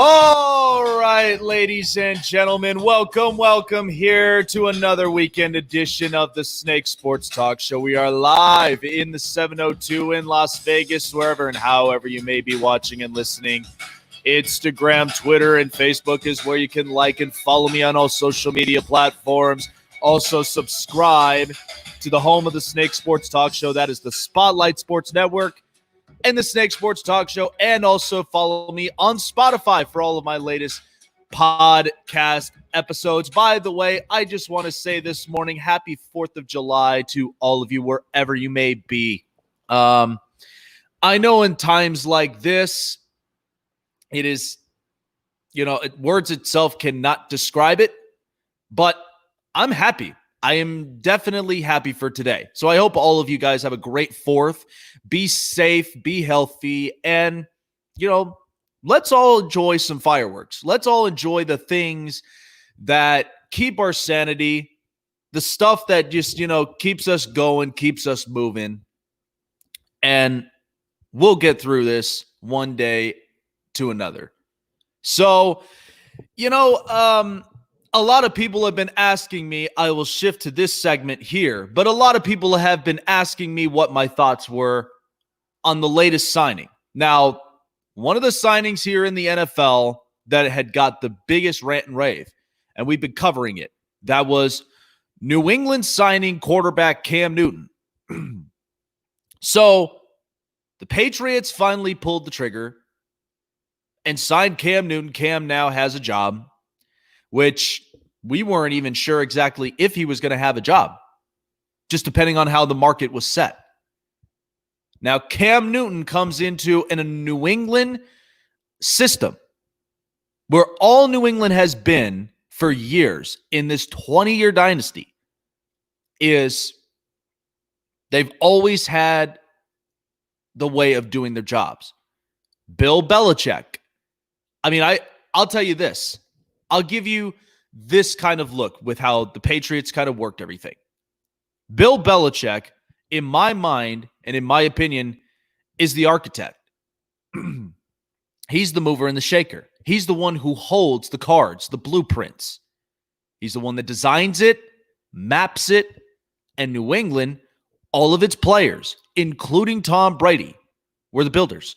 All right, ladies and gentlemen, welcome here to another weekend edition of the Snake Sports Talk Show. We are live in the 702 in Las Vegas, wherever and however you may be watching and listening. Instagram, Twitter, and Facebook is where you can like and follow me on all social media platforms. Also, subscribe to the home of the Snake Sports Talk Show. That is the Spotlight Sports Network and the Snake Sports Talk Show. And also follow me on Spotify for all of my latest podcast episodes. By the way, I just want to say this morning, happy 4th of July to all of you, wherever you may be. I know in times like this, it is, words itself cannot describe it, but I'm happy. I am definitely happy for today. So I hope all of you guys have a great 4th. Be safe, be healthy, and, let's all enjoy some fireworks. Let's all enjoy the things that keep our sanity, the stuff that just, keeps us going, keeps us moving. And we'll get through this one day to another. So, a lot of people have been asking me, I will shift to this segment here, but a lot of people have been asking me what my thoughts were on the latest signing. Now, one of the signings here in the NFL that had got the biggest rant and rave, and we've been covering it, that was New England signing quarterback Cam Newton. So the Patriots finally pulled the trigger and signed Cam Newton. Cam now has a job, which we weren't even sure exactly if he was going to have a job, just depending on how the market was set. Now, Cam Newton comes into a New England system where all New England has been for years in this 20-year dynasty is they've always had the way of doing their jobs. Bill Belichick. I mean, I'll tell you this. I'll give you this kind of look with how the Patriots kind of worked everything. Bill Belichick, in my mind and in my opinion, is the architect. He's the mover and the shaker. He's the one who holds the cards, the blueprints. He's the one that designs it, maps it, and New England, all of its players, including Tom Brady, were the builders.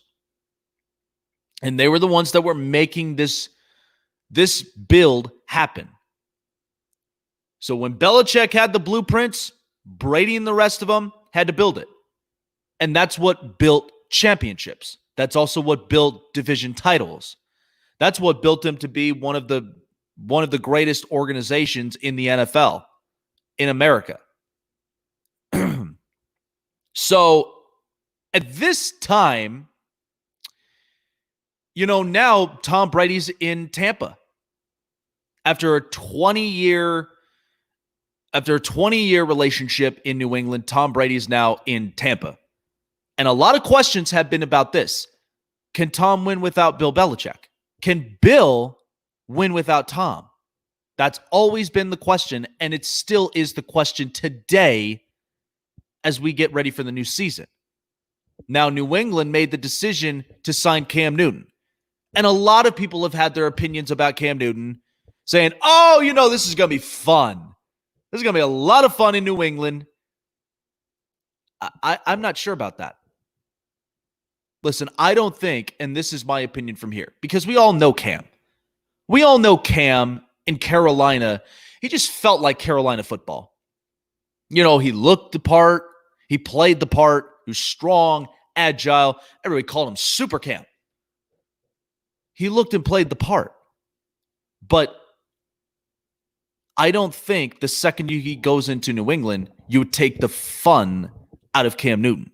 And they were the ones that were making this build happen. So when Belichick had the blueprints, Brady and the rest of them had to build it. And that's what built championships. That's also what built division titles. That's what built them to be one of the greatest organizations in the NFL in America. So at this time, now Tom Brady's in Tampa. After a 20-year relationship in New England, Tom Brady's now in Tampa. And a lot of questions have been about this. Can Tom win without Bill Belichick? Can Bill win without Tom? That's always been the question, and it still is the question today as we get ready for the new season. Now, New England made the decision to sign Cam Newton. And a lot of people have had their opinions about Cam Newton, saying, this is going to be fun. This is going to be a lot of fun in New England. I'm not sure about that. Listen, I don't think, and this is my opinion from here, because we all know Cam. We all know Cam in Carolina. He just felt like Carolina football. He looked the part. He played the part. He was strong, agile. Everybody called him Super Cam. He looked and played the part. But I don't think the second he goes into New England, you would take the fun out of Cam Newton,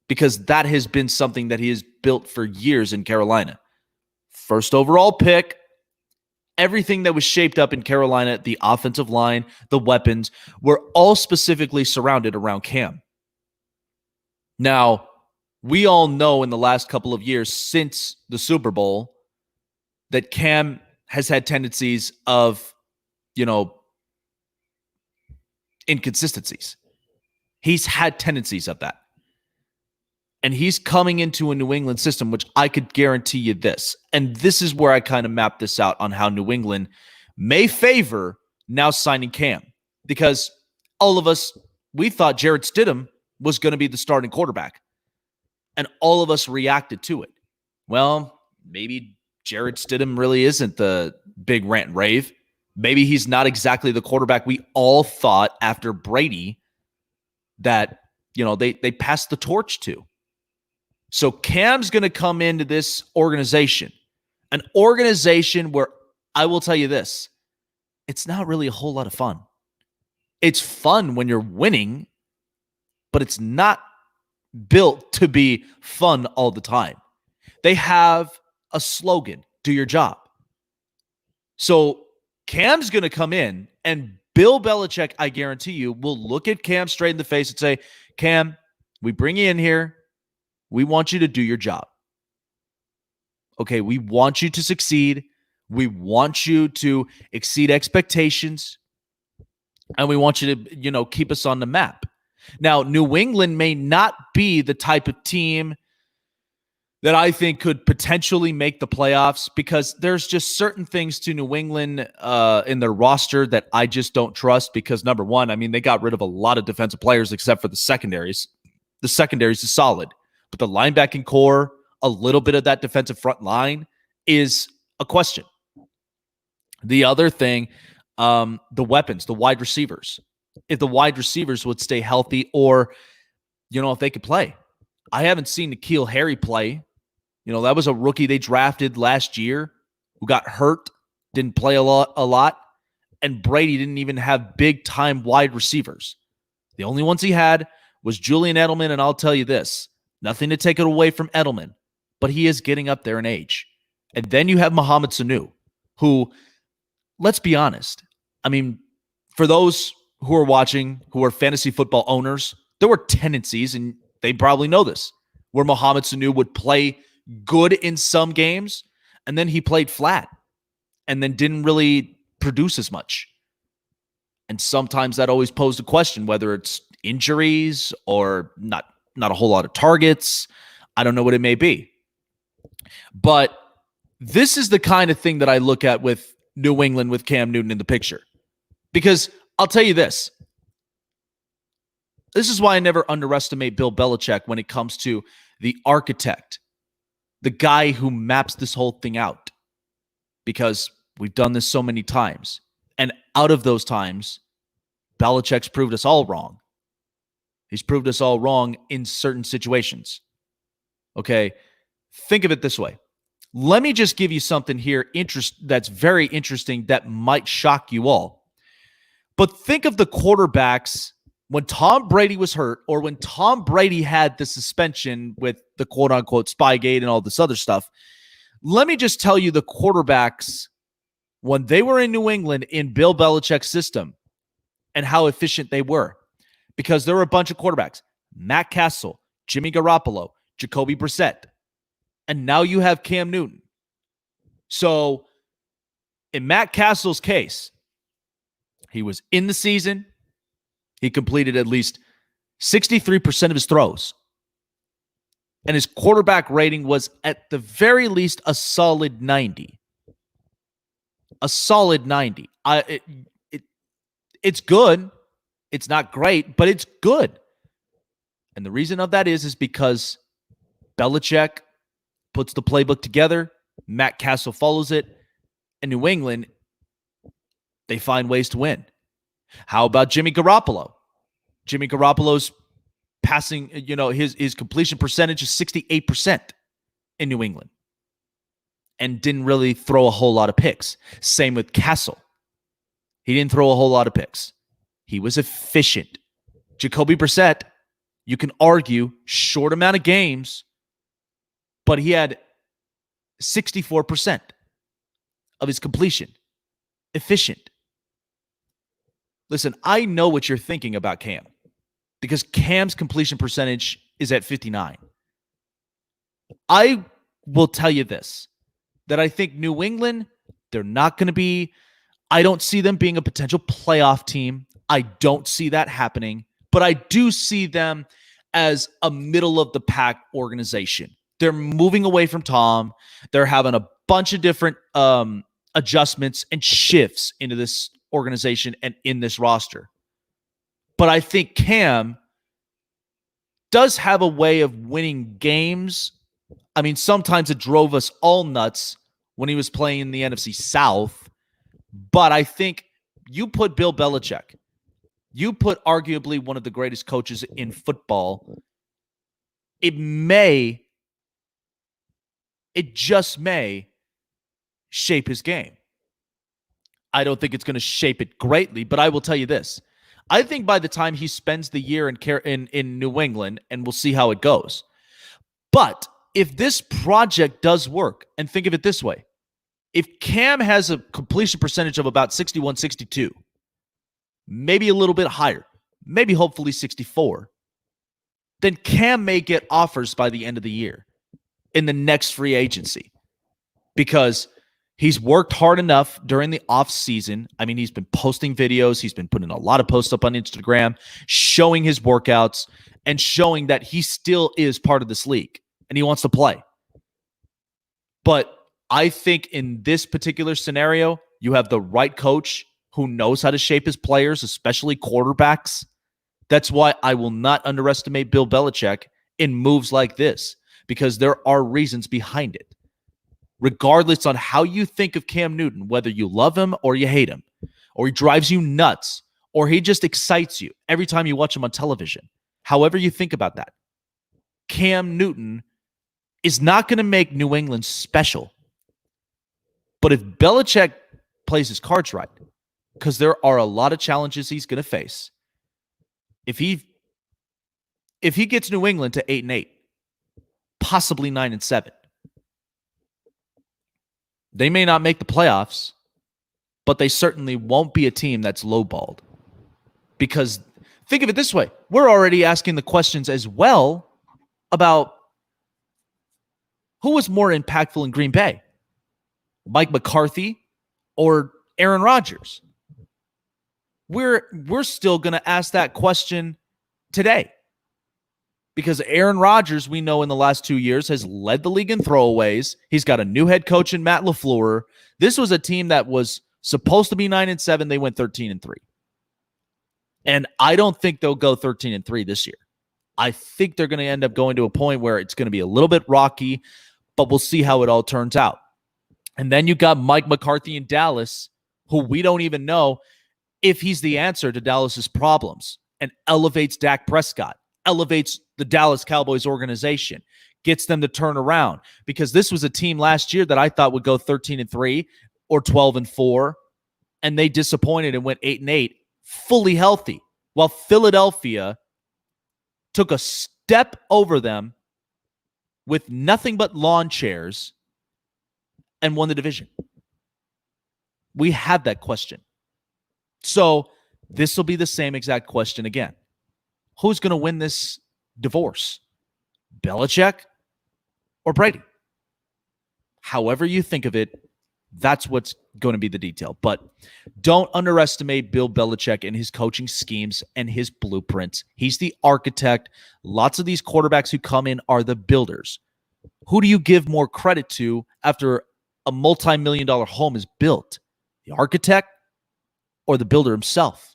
because that has been something that he has built for years in Carolina. First overall pick, everything that was shaped up in Carolina, the offensive line, the weapons, were all specifically surrounded around Cam. Now, we all know in the last couple of years since the Super Bowl that Cam has had tendencies of, inconsistencies. He's had tendencies of that. And he's coming into a New England system, which I could guarantee you this. And this is where I kind of map this out on how New England may favor now signing Cam. Because all of us, we thought Jarrett Stidham was going to be the starting quarterback. And all of us reacted to it. Well, maybe Jarrett Stidham really isn't the big rant and rave. Maybe he's not exactly the quarterback we all thought after Brady that, they passed the torch to. So Cam's going to come into this organization, an organization where I will tell you this, it's not really a whole lot of fun. It's fun when you're winning, but it's not built to be fun all the time. They have a slogan, do your job. So Cam's going to come in, and Bill Belichick, I guarantee you, will look at Cam straight in the face and say, Cam, we bring you in here. We want you to do your job. Okay, we want you to succeed. We want you to exceed expectations. And we want you to, keep us on the map. Now, New England may not be the type of team that I think could potentially make the playoffs because there's just certain things to New England in their roster that I just don't trust because, number one, they got rid of a lot of defensive players except for the secondaries. The secondaries is solid. But the linebacking core, a little bit of that defensive front line is a question. The other thing, the weapons, the wide receivers. If the wide receivers would stay healthy or, if they could play. I haven't seen N'Keal Harry play. That was a rookie they drafted last year who got hurt, didn't play a lot, and Brady didn't even have big-time wide receivers. The only ones he had was Julian Edelman, and I'll tell you this. Nothing to take it away from Edelman, but he is getting up there in age. And then you have Mohamed Sanu, who, let's be honest, for those who are watching, who are fantasy football owners, there were tendencies, and they probably know this, where Mohamed Sanu would play good in some games, and then he played flat, and then didn't really produce as much. And sometimes that always posed a question, whether it's injuries or not a whole lot of targets. I don't know what it may be. But this is the kind of thing that I look at with New England with Cam Newton in the picture. Because I'll tell you this. This is why I never underestimate Bill Belichick when it comes to the architect, the guy who maps this whole thing out. Because we've done this so many times. And out of those times, Belichick's proved us all wrong. He's proved us all wrong in certain situations. Okay, think of it this way. Let me just give you something here that's very interesting that might shock you all. But think of the quarterbacks when Tom Brady was hurt or when Tom Brady had the suspension with the quote-unquote Spygate and all this other stuff. Let me just tell you the quarterbacks when they were in New England in Bill Belichick's system and how efficient they were. Because there were a bunch of quarterbacks. Matt Castle, Jimmy Garoppolo, Jacoby Brissett. And now you have Cam Newton. So in Matt Castle's case, he was in the season. He completed at least 63% of his throws. And his quarterback rating was at the very least a solid 90. A solid 90. It's good. It's not great, but it's good. And the reason of that is because Belichick puts the playbook together, Matt Castle follows it, and New England, they find ways to win. How about Jimmy Garoppolo? Jimmy Garoppolo's passing, his completion percentage is 68% in New England and didn't really throw a whole lot of picks. Same with Castle. He didn't throw a whole lot of picks. He was efficient. Jacoby Brissett, you can argue, short amount of games, but he had 64% of his completion. Efficient. Listen, I know what you're thinking about Cam because Cam's completion percentage is at 59. I will tell you this, that I think New England, they're not going to be, I don't see them being a potential playoff team. I don't see that happening, but I do see them as a middle-of-the-pack organization. They're moving away from Tom. They're having a bunch of different adjustments and shifts into this organization and in this roster. But I think Cam does have a way of winning games. I mean, sometimes it drove us all nuts when he was playing in the NFC South. But I think you put Bill Belichick, you put arguably one of the greatest coaches in football, it just may shape his game. I don't think it's going to shape it greatly, but I will tell you this. I think by the time he spends the year in New England, and we'll see how it goes. But if this project does work, and think of it this way, if Cam has a completion percentage of about 61, 62, maybe a little bit higher, maybe hopefully 64, then Cam may get offers by the end of the year in the next free agency because he's worked hard enough during the off season. I mean, he's been posting videos. He's been putting a lot of posts up on Instagram, showing his workouts and showing that he still is part of this league and he wants to play. But I think in this particular scenario, you have the right coach who knows how to shape his players, especially quarterbacks. That's why I will not underestimate Bill Belichick in moves like this, because there are reasons behind it. Regardless on how you think of Cam Newton, whether you love him or you hate him, or he drives you nuts, or he just excites you every time you watch him on television, however you think about that, Cam Newton is not going to make New England special. But if Belichick plays his cards right, because there are a lot of challenges he's going to face, if he gets New England to 8-8, possibly 9-7, they may not make the playoffs, but they certainly won't be a team that's lowballed. Because think of it this way, we're already asking the questions as well about who was more impactful in Green Bay, Mike McCarthy or Aaron Rodgers. We're still going to ask that question today because Aaron Rodgers, we know in the last 2 years, has led the league in throwaways. He's got a new head coach in Matt LaFleur. This was a team that was supposed to be 9-7. They went 13-3. And I don't think they'll go 13-3 this year. I think they're going to end up going to a point where it's going to be a little bit rocky, but we'll see how it all turns out. And then you got Mike McCarthy in Dallas, who we don't even know if he's the answer to Dallas's problems, and elevates Dak Prescott, elevates the Dallas Cowboys organization, gets them to turn around. Because this was a team last year that I thought would go 13-3 or 12-4, and they disappointed and went 8-8, fully healthy, while Philadelphia took a step over them with nothing but lawn chairs and won the division. We have that question. So this will be the same exact question again. Who's going to win this divorce? Belichick or Brady? However you think of it, that's what's going to be the detail. But don't underestimate Bill Belichick and his coaching schemes and his blueprints. He's the architect. Lots of these quarterbacks who come in are the builders. Who do you give more credit to after a multi-million-dollar home is built? The architect or the builder himself?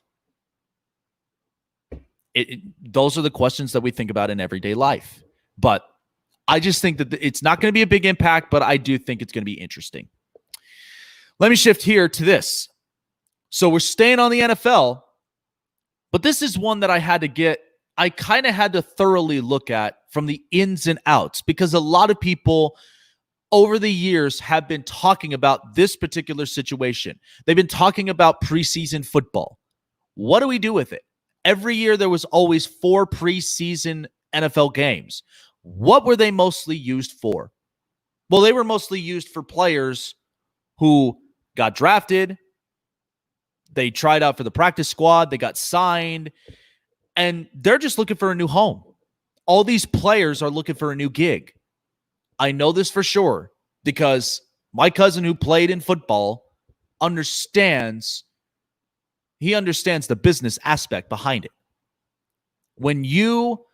Those are the questions that we think about in everyday life. But I just think that it's not going to be a big impact, but I do think it's going to be interesting. Let me shift here to this. So we're staying on the NFL, but this is one that I kind of had to thoroughly look at from the ins and outs, because a lot of people over the years have been talking about this particular situation. They've been talking about preseason football. What do we do with it? Every year there was always 4 preseason NFL games. What were they mostly used for? Well, they were mostly used for players who got drafted, they tried out for the practice squad, they got signed, and they're just looking for a new home. All these players are looking for a new gig. I know this for sure because my cousin who played in football understands the business aspect behind it. When you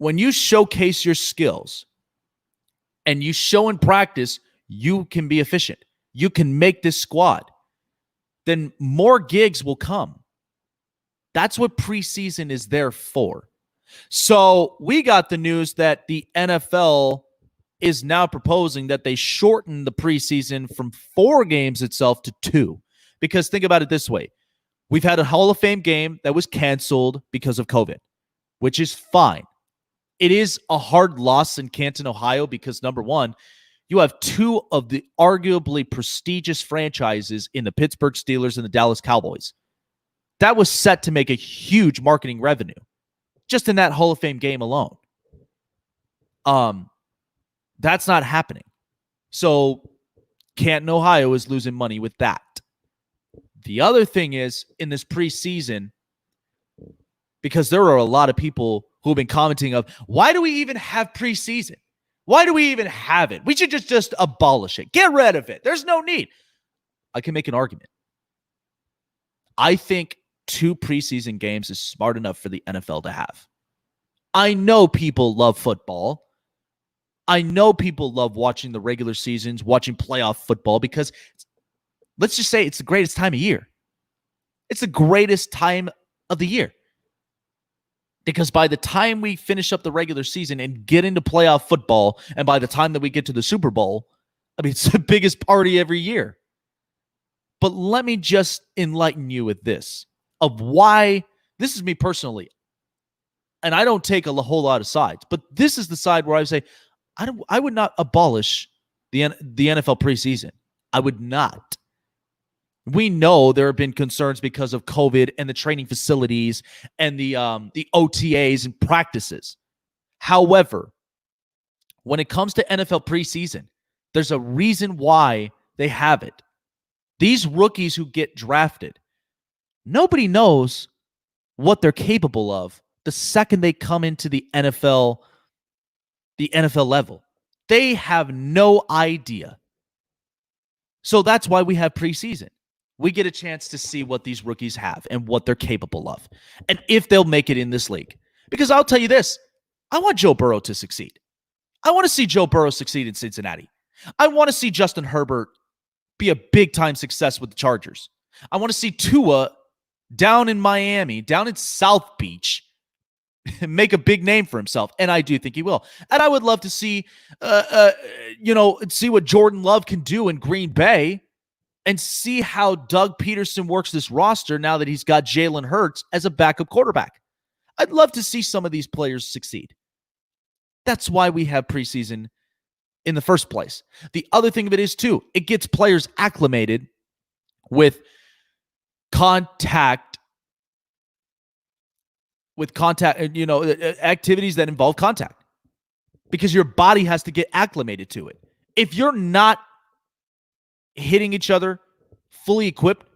when you showcase your skills and you show in practice you can be efficient, you can make this squad, then more gigs will come. That's what preseason is there for. So we got the news that the NFL is now proposing that they shorten the preseason from 4 games itself to 2. Because think about it this way. We've had a Hall of Fame game that was canceled because of COVID, which is fine. It is a hard loss in Canton, Ohio, because number one, you have 2 of the arguably prestigious franchises in the Pittsburgh Steelers and the Dallas Cowboys. That was set to make a huge marketing revenue just in that Hall of Fame game alone. That's not happening. So Canton, Ohio is losing money with that. The other thing is, in this preseason, because there are a lot of people who have been commenting of, why do we even have preseason? Why do we even have it? We should just abolish it. Get rid of it. There's no need. I can make an argument. I think 2 preseason games is smart enough for the NFL to have. I know people love football. I know people love watching the regular seasons, watching playoff football, because let's just say it's the greatest time of year. It's the greatest time of the year. Because by the time we finish up the regular season and get into playoff football, and by the time that we get to the Super Bowl, I mean, it's the biggest party every year. But let me just enlighten you with this, of why, this is me personally, and I don't take a whole lot of sides, but this is the side where I say, I would not abolish the NFL preseason. I would not. We know there have been concerns because of COVID and the training facilities and the OTAs and practices. However, when it comes to NFL preseason, there's a reason why they have it. These rookies who get drafted, nobody knows what they're capable of the second they come into the NFL level. They have no idea. So that's why we have preseason. We get a chance to see what these rookies have and what they're capable of, and if they'll make it in this league. Because I'll tell you this, I want Joe Burrow to succeed. I want to see Joe Burrow succeed in Cincinnati. I want to see Justin Herbert be a big-time success with the Chargers. I want to see Tua down in Miami, down in South Beach, make a big name for himself, and I do think he will. And I would love to see, see what Jordan Love can do in Green Bay, and see how Doug Peterson works this roster now that he's got Jalen Hurts as a backup quarterback. I'd love to see some of these players succeed. That's why we have preseason in the first place. The other thing of it is, too, it gets players acclimated with activities that involve contact, because your body has to get acclimated to it. If you're not hitting each other fully equipped,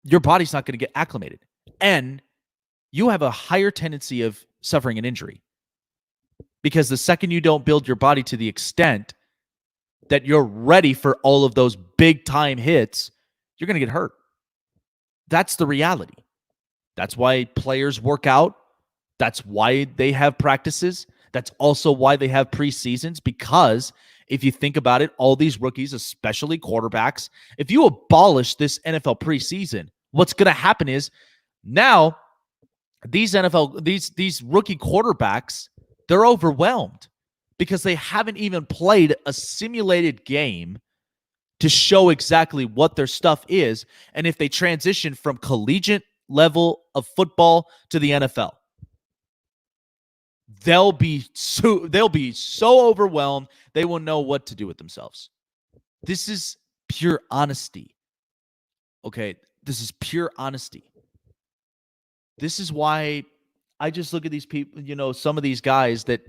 your body's not going to get acclimated, and you have a higher tendency of suffering an injury, because the second you don't build your body to the extent that you're ready for all of those big time hits, you're going to get hurt. That's the reality. That's why players work out. That's why they have practices. That's also why they have preseasons, because if you think about it, all these rookies, especially quarterbacks, if you abolish this NFL preseason, what's going to happen is now these rookie quarterbacks, they're overwhelmed because they haven't even played a simulated game to show exactly what their stuff is, and if they transition from collegiate level of football to the NFL. They'll be so overwhelmed, they won't know what to do with themselves. This is pure honesty. Okay, this is pure honesty. This is why I just look at these people, some of these guys that,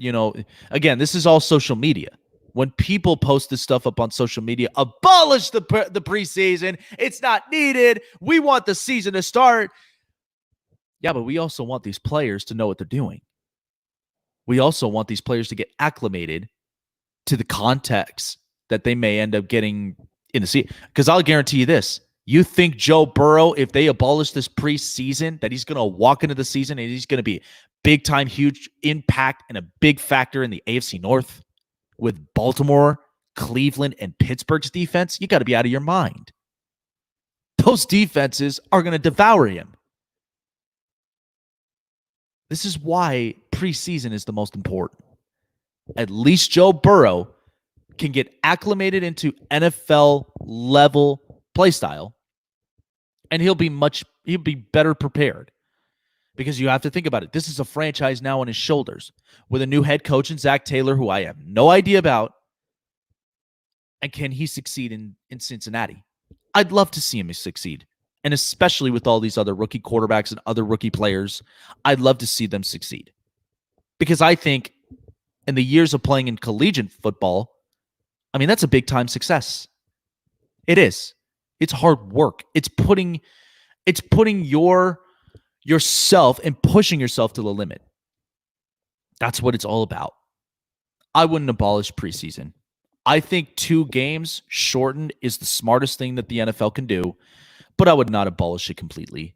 again, this is all social media. When people post this stuff up on social media, abolish the preseason. It's not needed. We want the season to start. Yeah, but we also want these players to know what they're doing. We also want these players to get acclimated to the context that they may end up getting in the season. Because I'll guarantee you this, You think Joe Burrow, if they abolish this preseason, that he's going to walk into the season and he's going to be big time, huge impact and a big factor in the AFC North with Baltimore, Cleveland, and Pittsburgh's defense? You got to be out of your mind. Those defenses are going to devour him. This is why preseason is the most important. At least Joe Burrow can get acclimated into NFL level play style, and he'll be better prepared. Because you have to think about it. This is a franchise now on his shoulders with a new head coach in Zach Taylor, who I have no idea about. And can he succeed in Cincinnati? I'd love to see him succeed. And especially with all these other rookie quarterbacks and other rookie players, I'd love to see them succeed. Because I think in the years of playing in collegiate football, I mean, that's a big-time success. It is. It's hard work. It's putting yourself and pushing yourself to the limit. That's what it's all about. I wouldn't abolish preseason. I think 2 games shortened is the smartest thing that the NFL can do, but I would not abolish it completely.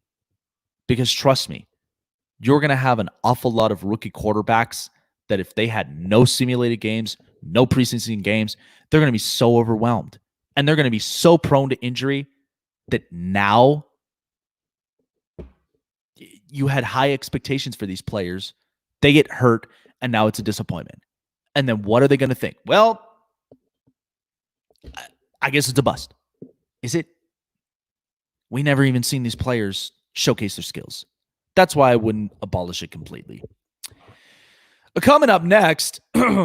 Because trust me, you're going to have an awful lot of rookie quarterbacks that if they had no simulated games, no preseason games, they're going to be so overwhelmed. And they're going to be so prone to injury that now you had high expectations for these players. They get hurt, and now it's a disappointment. And then what are they going to think? Well, I guess it's a bust. Is it? We never even seen these players showcase their skills. That's why I wouldn't abolish it completely. Coming up next,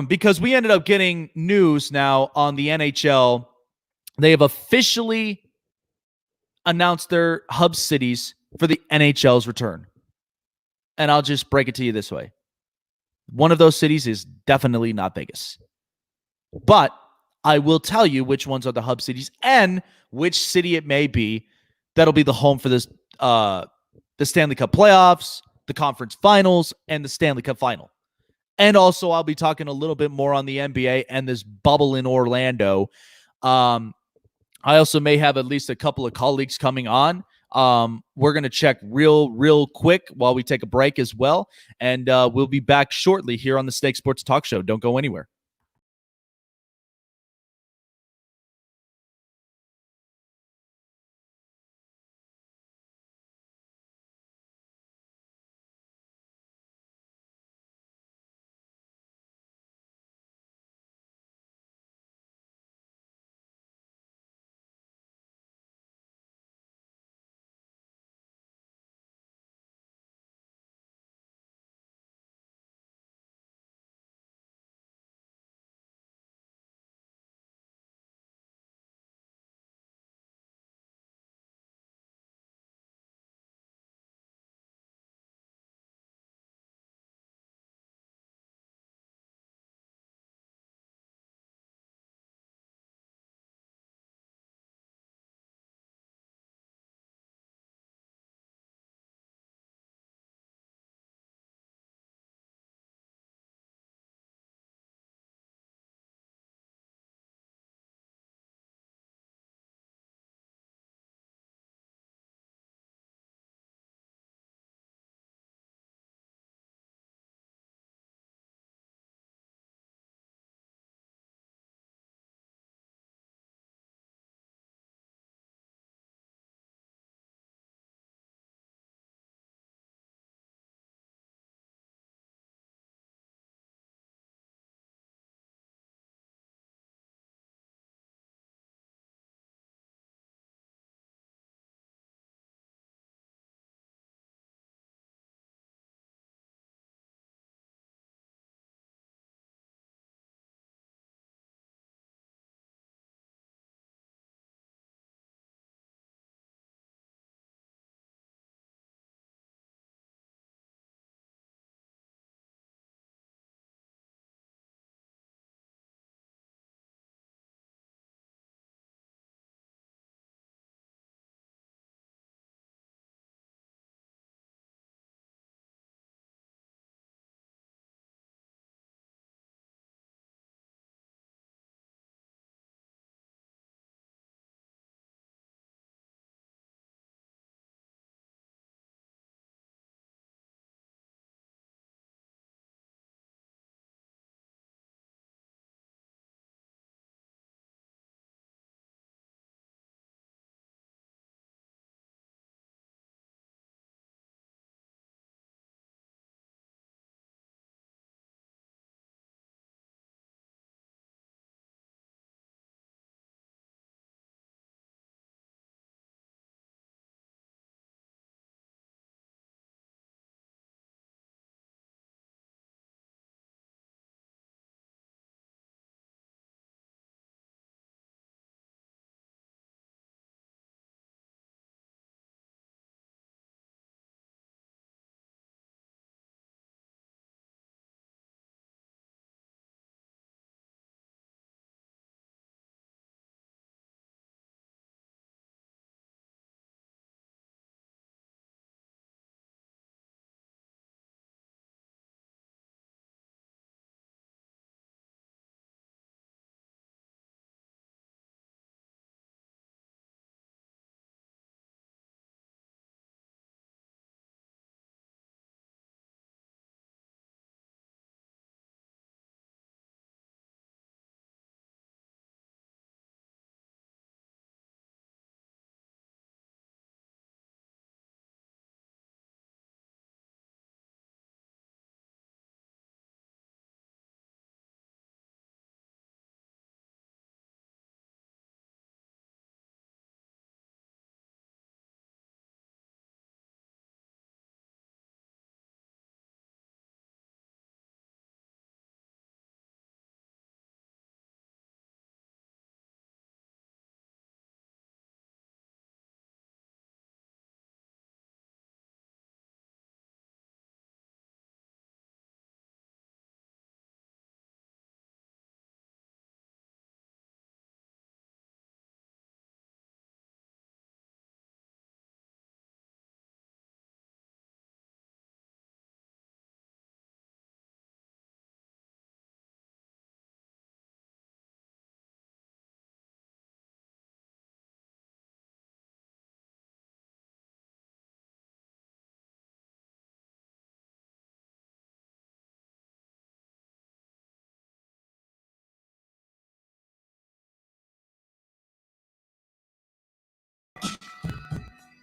because we ended up getting news now on the NHL, they have officially announced their hub cities for the NHL's return. And I'll just break it to you this way. One of those cities is definitely not Vegas. But I will tell you which ones are the hub cities and which city it may be that'll be the home for this, the Stanley Cup Playoffs, the Conference Finals, and the Stanley Cup Final. And also, I'll be talking a little bit more on the NBA and this bubble in Orlando. I also may have at least a couple of colleagues coming on. We're going to check real quick while we take a break as well. And we'll be back shortly here on the Snake Sports Talk Show. Don't go anywhere.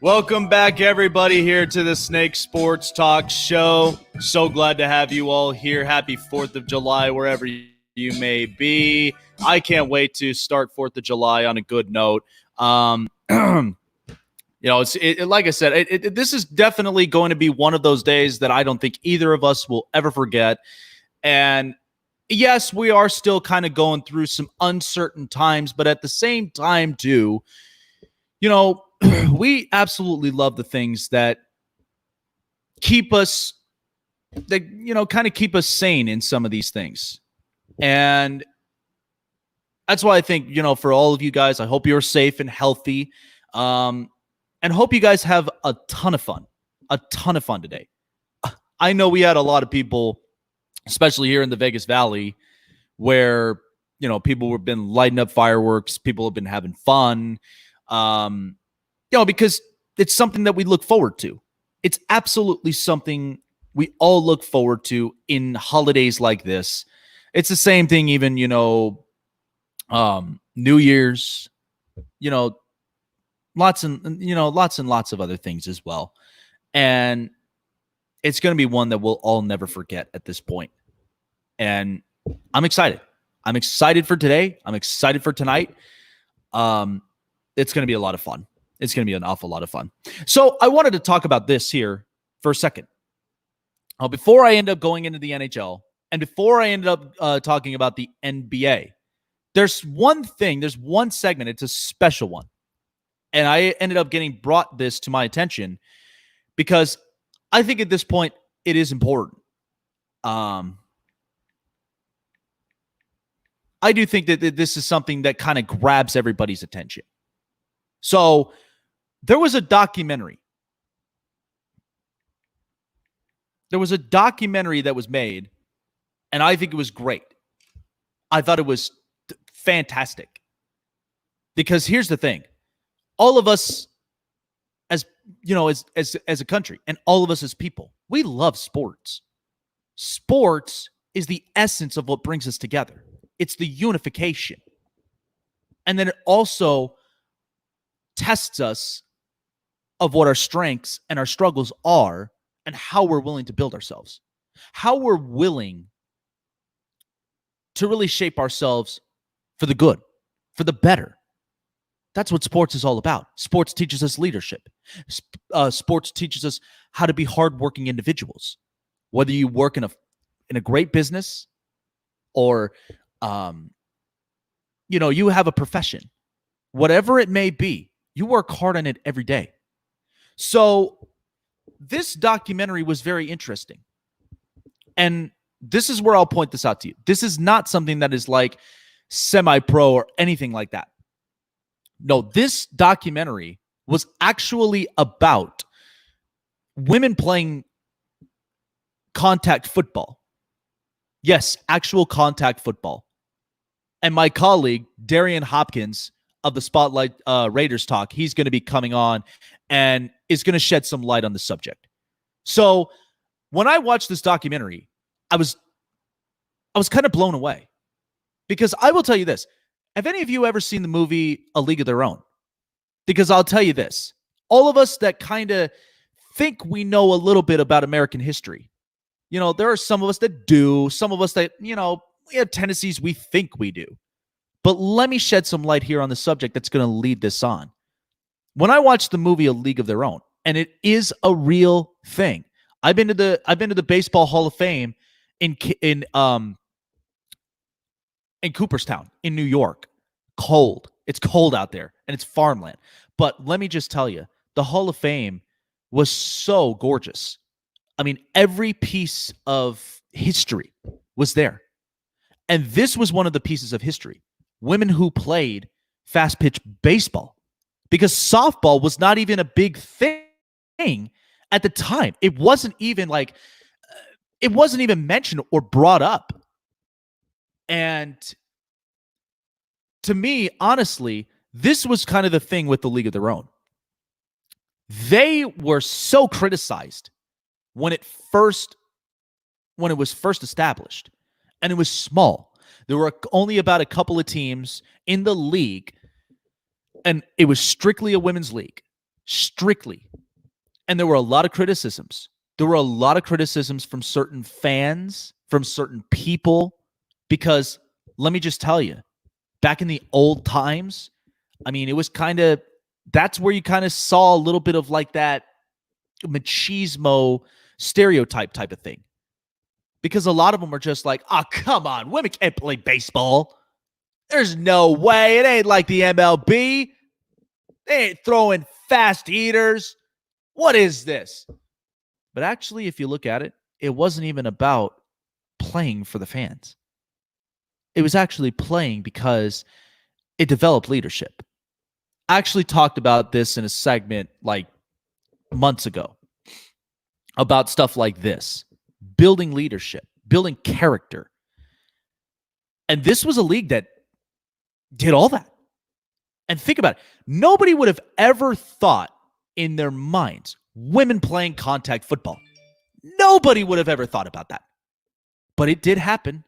Welcome back, everybody, here to the Snake Sports Talk Show. So glad to have you all here. Happy 4th of July, wherever you may be. I can't wait to start 4th of July on a good note. It's like I said, this is definitely going to be one of those days that I don't think either of us will ever forget. And yes, we are still kind of going through some uncertain times, but at the same time, too, we absolutely love the things that keep us, kind of keep us sane in some of these things. And that's why I think, for all of you guys, I hope you're safe and healthy. And hope you guys have a ton of fun today. I know we had a lot of people, especially here in the Vegas Valley, where, people have been lighting up fireworks. People have been having fun. Because it's something that we look forward to. It's absolutely something we all look forward to in holidays like this. It's the same thing, even, New Year's, lots and lots of other things as well. And it's going to be one that we'll all never forget at this point. And I'm excited. I'm excited for today. I'm excited for tonight. It's going to be a lot of fun. It's going to be an awful lot of fun. So I wanted to talk about this here for a second. Before I end up going into the NHL and before I ended up talking about the NBA, there's one segment. It's a special one. And I ended up brought this to my attention because I think at this point it is important. I do think that this is something that kind of grabs everybody's attention. So there was a documentary. That was made, and I think it was great. I thought it was fantastic. Because here's the thing. All of us as a country and all of us as people, we love sports. Sports is the essence of what brings us together. It's the unification. And then it also tests us of what our strengths and our struggles are and how we're willing to build ourselves, how we're willing to really shape ourselves for the good, for the better. That's what sports is all about. Sports teaches us leadership. Sports teaches us how to be hardworking individuals. Whether you work in a great business or, you have a profession, whatever it may be, you work hard on it every day. So this documentary was very interesting. And this is where I'll point this out to you. This is not something that is like semi-pro or anything like that. No, this documentary was actually about women playing contact football. Yes, actual contact football. And my colleague, Darian Hopkins of the Spotlight Raiders Talk, he's going to be coming on and is going to shed some light on the subject. So when I watched this documentary, I was kind of blown away. Because I will tell you this. Have any of you ever seen the movie A League of Their Own? Because I'll tell you this. All of us that kind of think we know a little bit about American history. There are some of us that do. Some of us that, we have tendencies we think we do. But let me shed some light here on the subject that's going to lead this on. When I watched the movie A League of Their Own, and it is a real thing. I've been to the Baseball Hall of Fame in Cooperstown in New York. Cold. It's cold out there, and it's farmland. But let me just tell you, the Hall of Fame was so gorgeous. I mean, every piece of history was there. And this was one of the pieces of history. Women who played fast-pitch baseball. Because softball was not even a big thing at the time. It wasn't even mentioned or brought up. And to me, honestly, this was kind of the thing with the League of Their Own. They were so criticized when it was first established, and it was small. There were only about a couple of teams in the league, and it was strictly a women's league. strictly. And there were a lot of criticisms. There were a lot of criticisms from certain fans, from certain people, because let me just tell you, back in the old times, I mean, it was kind of, that's where you kind of saw a little bit of like that machismo stereotype type of thing. Because a lot of them are just like, oh, come on, women can't play baseball. There's no way. It ain't like the MLB. They ain't throwing fast heaters. What is this? But actually, if you look at it, it wasn't even about playing for the fans. It was actually playing because it developed leadership. I actually talked about this in a segment like months ago about stuff like this, building leadership, building character. And this was a league that did all that. And think about it. Nobody would have ever thought in their minds women playing contact football. Nobody would have ever thought about that. But it did happen.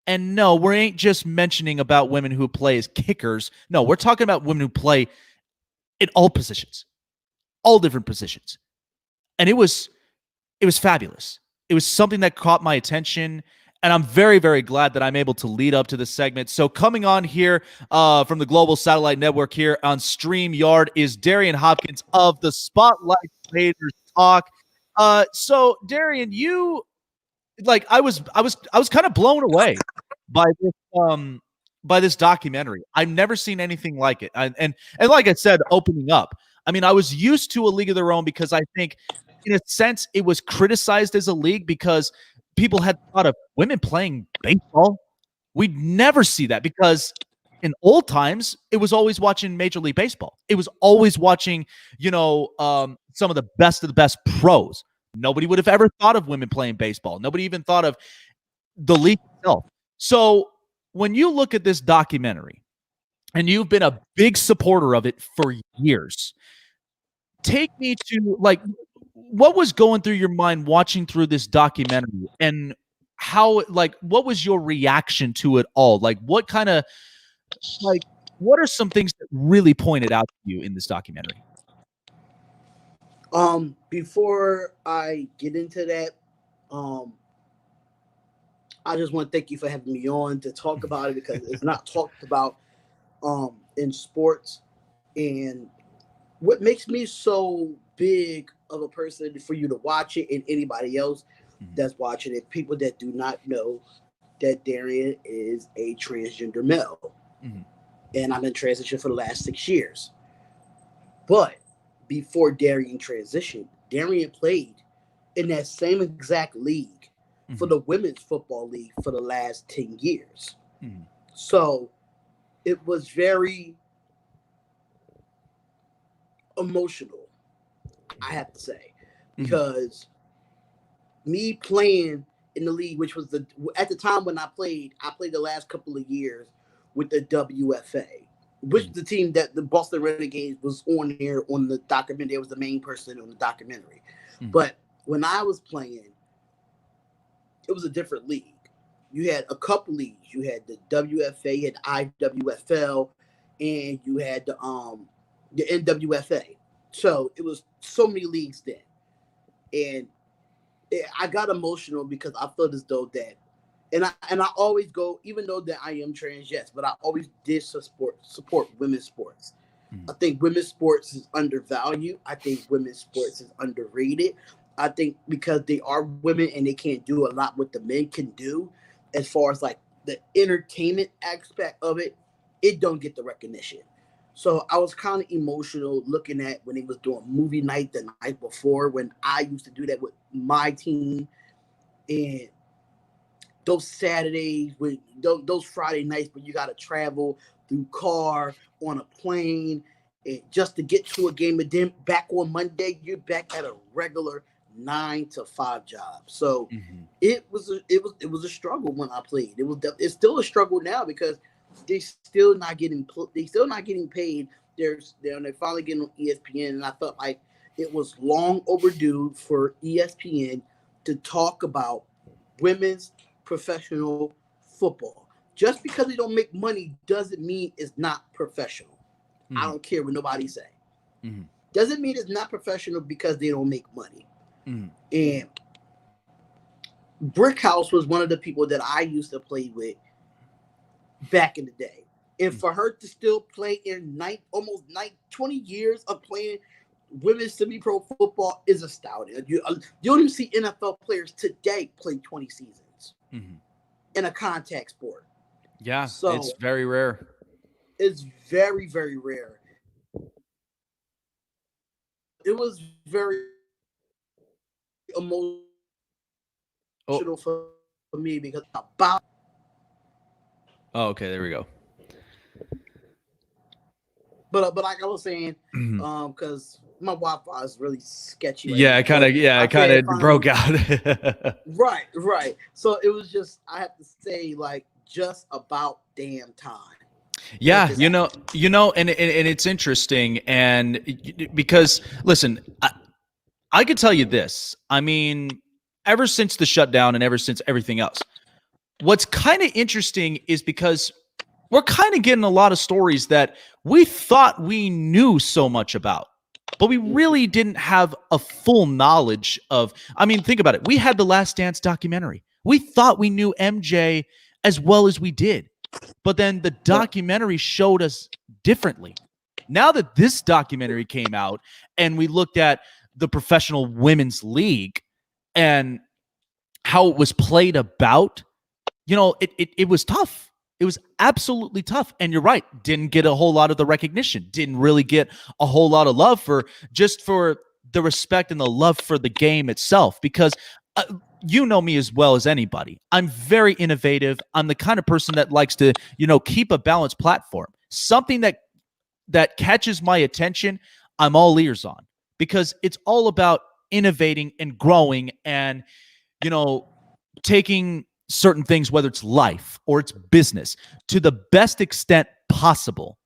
And no, we ain't just mentioning about women who play as kickers. No, we're talking about women who play in all positions, all different positions. And it was fabulous. It was something that caught my attention. And I'm very, very glad that I'm able to lead up to this segment. So coming on here from the Global Satellite Network here on StreamYard is Darian Hopkins of the Spotlight Raiders Talk. So Darian, you like I was kind of blown away by this documentary. I've never seen anything like it. And like I said, opening up, I mean, I was used to a league of their own because I think in a sense it was criticized as a league because people had thought of women playing baseball. We'd never see that because in old times, it was always watching Major League Baseball. It was always watching, some of the best pros. Nobody would have ever thought of women playing baseball. Nobody even thought of the league itself. So when you look at this documentary, and you've been a big supporter of it for years, take me to like what was going through your mind watching through this documentary, and how, like, what was your reaction to it all? Like, what are some things that really pointed out to you in this documentary? Before I get into that, I just want to thank you for having me on to talk about it because it's not talked about in sports. And what makes me so big of a person for you to watch it, and anybody else that's watching it, people that do not know that Darian is a transgender male. And I'm in transition for the last 6 years. But before Darian transitioned, Darian played in that same exact league for the women's football league for the last 10 years. So it was very emotional, I have to say, because me playing in the league, which was at the time when I played the last couple of years with the WFA, which the team that the Boston Renegades was on there on the documentary. It was the main person on the documentary. But when I was playing, it was a different league. You had a couple leagues. You had the WFA, you had IWFL, and you had the NWFA. So it was so many leagues then. And I got emotional because I felt as though that, and I always go, even though that I am trans, yes, but I always did support women's sports. I think women's sports is undervalued. I think women's sports is underrated. I think because they are women and they can't do a lot what the men can do, as far as like the entertainment aspect of it, it don't get the recognition. So I was kind of emotional looking at when they was doing movie night the night before, when I used to do that with my team, and those Saturdays, with those Friday nights when you got to travel through car, on a plane, and just to get to a game, and then back on Monday you're back at a regular 9 to 5 job. So it was a struggle when I played. It's still a struggle now because they still not getting paid. They're finally getting on ESPN, and I felt like it was long overdue for ESPN to talk about women's professional football. Just because they don't make money doesn't mean it's not professional. I don't care what nobody say. doesn't mean it's not professional because they don't make money. And Brickhouse was one of the people that I used to play with back in the day. And for her to still play in 20 years of playing women's semi-pro football is astounding. You don't even see NFL players today play 20 seasons in a contact sport. Yeah, so it's very rare. It's very, very rare. It was very emotional for me because about. Oh, okay, there we go. But like I was saying, because my Wi-Fi is really sketchy. Yeah, it kind of broke out. Right. So it was just, I have to say, like, just about damn time. Yeah, you know, and it's interesting, and because listen, I could tell you this. I mean, ever since the shutdown and ever since everything else, what's kind of interesting is because we're kind of getting a lot of stories that we thought we knew so much about, but we really didn't have a full knowledge of. I mean, think about it. We had the Last Dance documentary. We thought we knew MJ as well as we did, but then the documentary showed us differently. Now that this documentary came out and we looked at the professional women's league and how it was played about, you know, it was tough. It was absolutely tough. And you're right. Didn't get a whole lot of the recognition. Didn't really get a whole lot of love for the respect and the love for the game itself. Because you know me as well as anybody. I'm very innovative. I'm the kind of person that likes to, keep a balanced platform. Something that catches my attention, I'm all ears on. Because it's all about innovating and growing and, taking certain things, whether it's life or it's business, to the best extent possible,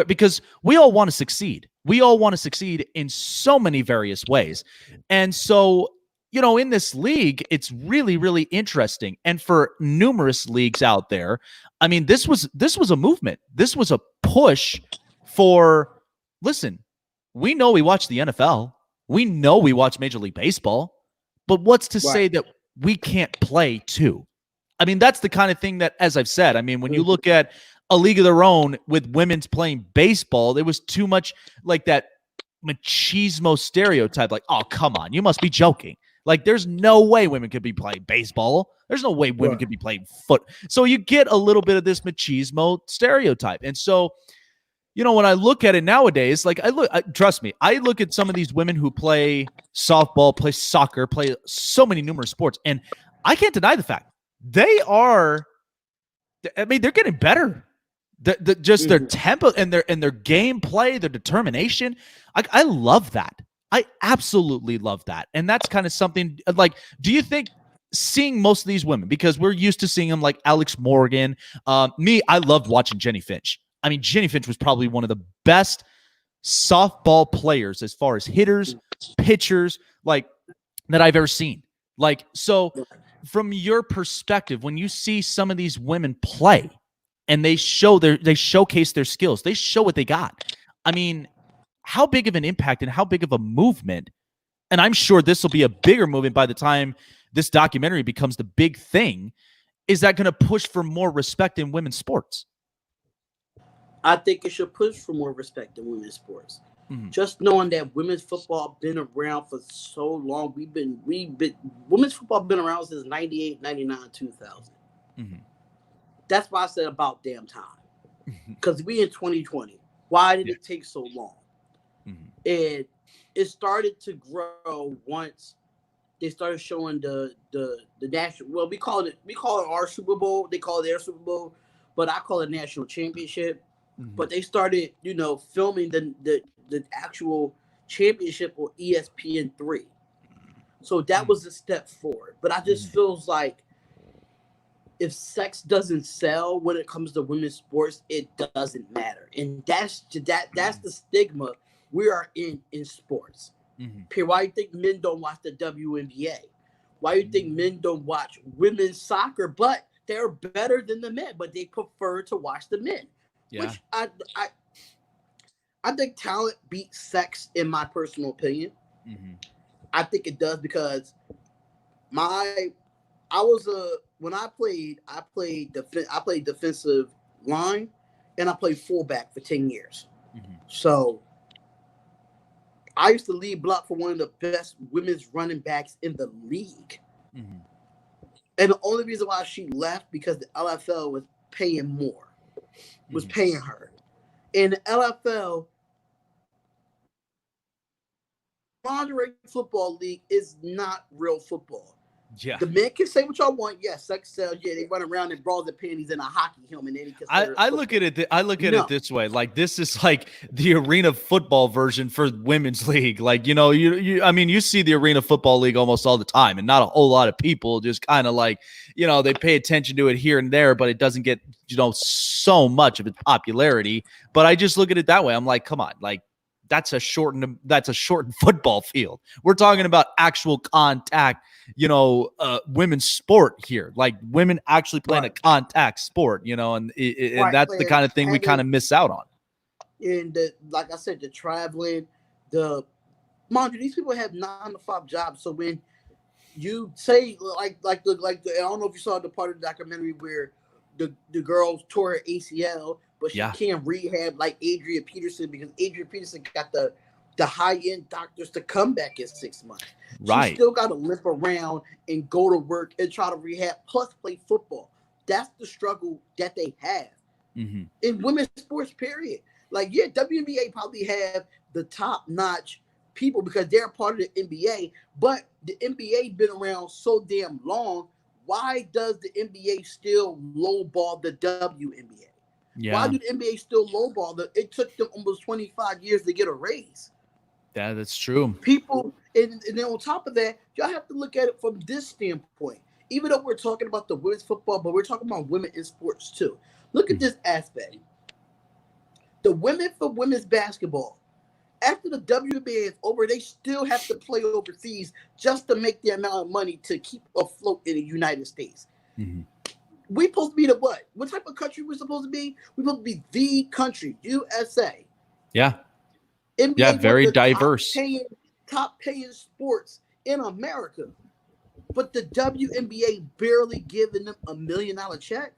because we all want to succeed. We all want to succeed in so many various ways. And so, in this league, it's really, really interesting. And for numerous leagues out there, I mean, this was a movement. This was a push for, listen, we know we watch the NFL. We know we watch Major League Baseball. But what's to say that we can't play too? I mean, that's the kind of thing that, as I've said, I mean, when you look at a league of their own with women's playing baseball, there was too much like that machismo stereotype. Like, oh, come on, you must be joking. Like, there's no way women could be playing baseball. There's no way women could be playing foot. So you get a little bit of this machismo stereotype. And so, when I look at it nowadays, like trust me, I look at some of these women who play softball, play soccer, play so many numerous sports, and I can't deny the fact they are. I mean, they're getting better. Their tempo and their gameplay, their determination. I love that. I absolutely love that, and that's kind of something. Like, do you think seeing most of these women, because we're used to seeing them like Alex Morgan? I loved watching Jenny Finch. I mean, Jenny Finch was probably one of the best softball players as far as hitters, pitchers, like that I've ever seen. Like, so from your perspective, when you see some of these women play and they showcase their skills, they show what they got. I mean, how big of an impact and how big of a movement, and I'm sure this will be a bigger movement by the time this documentary becomes the big thing, is that going to push for more respect in women's sports? I think it should push for more respect in women's sports. Just knowing that women's football been around for so long. Women's football been around since 98, 99, 2000. That's why I said about damn time. Because we in 2020. Why did it take so long? And it started to grow once they started showing the national. Well, we call it our Super Bowl. They call it their Super Bowl, but I call it national championship. But they started, filming the actual championship on ESPN3. So that was a step forward. But I just feels like if sex doesn't sell when it comes to women's sports, it doesn't matter. And that's the stigma we are in sports. Why do you think men don't watch the WNBA? Why do you think men don't watch women's soccer? But they're better than the men, but they prefer to watch the men. Yeah. Which I think talent beats sex, in my personal opinion. Mm-hmm. I think it does because when I played defensive line, and I played fullback for 10 years. Mm-hmm. So I used to lead block for one of the best women's running backs in the league. Mm-hmm. And the only reason why she left because the LFL was paying more, was paying her. In the LFL, lingerie football league is not real football. Yeah. The men can say what y'all want. Yes, sex sells. Yeah, they run around in bras and panties and a hockey helmet. I look at it. I look at it this way. Like, this is like the arena football version for women's league. Like, I mean, you see the arena football league almost all the time, and not a whole lot of people just kind of like, they pay attention to it here and there, but it doesn't get, so much of its popularity. But I just look at it that way. I'm like, come on, like, that's a shortened football field. We're talking about actual contact, women's sport here, like women actually playing a contact sport, and that's the kind of thing we kind of miss out on. And like I said, the traveling, mind you, these people have 9-to-5 jobs. So when you say I don't know if you saw the part of the documentary where the girl tore her ACL, but she can't rehab like Adrian Peterson because Adrian Peterson got the high-end doctors to come back in 6 months. Right. She still got to limp around and go to work and try to rehab, plus play football. That's the struggle that they have in women's sports, period. Like, yeah, WNBA probably have the top-notch people because they're part of the NBA, but the NBA been around so damn long. Why does the NBA still lowball the WNBA? Yeah. Why do the NBA still lowball them? It took them almost 25 years to get a raise. Yeah, that's true. People, and then on top of that, y'all have to look at it from this standpoint. Even though we're talking about the women's football, but we're talking about women in sports too. Look at this aspect. The women for women's basketball, after the WNBA is over, they still have to play overseas just to make the amount of money to keep afloat in the United States. Mm-hmm. We supposed to be the what? What type of country we're supposed to be? We're supposed to be the country, USA. Yeah. NBA, yeah, very diverse. Top paying sports in America. But the WNBA barely giving them $1 million check.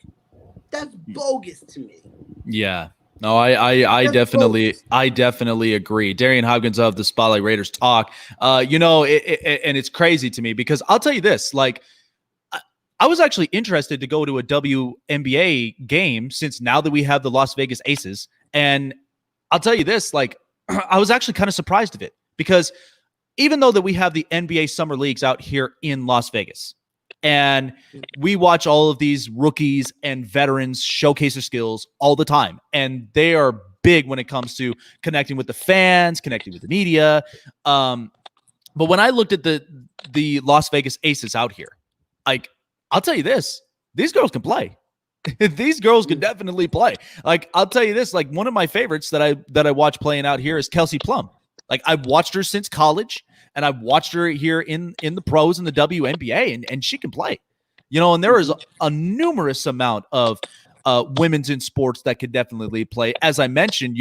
That's bogus to me. Yeah. No, I definitely agree. Darian Huggins of the Spotlight Raiders talk. And it's crazy to me because I'll tell you this, like, I was actually interested to go to a WNBA game since now that we have the Las Vegas Aces. And I'll tell you this, like, I was actually kind of surprised of it because even though that we have the NBA summer leagues out here in Las Vegas and we watch all of these rookies and veterans showcase their skills all the time, and they are big when it comes to connecting with the fans, connecting with the media. But when I looked at the Las Vegas Aces out here, like, I'll tell you this, these girls can play. These girls can definitely play. Like, I'll tell you this, like, one of my favorites that I watch playing out here is Kelsey Plum. Like, I've watched her since college, and I've watched her here in the pros in the WNBA, and she can play. And there is a numerous amount of women's in sports that could definitely play. As I mentioned,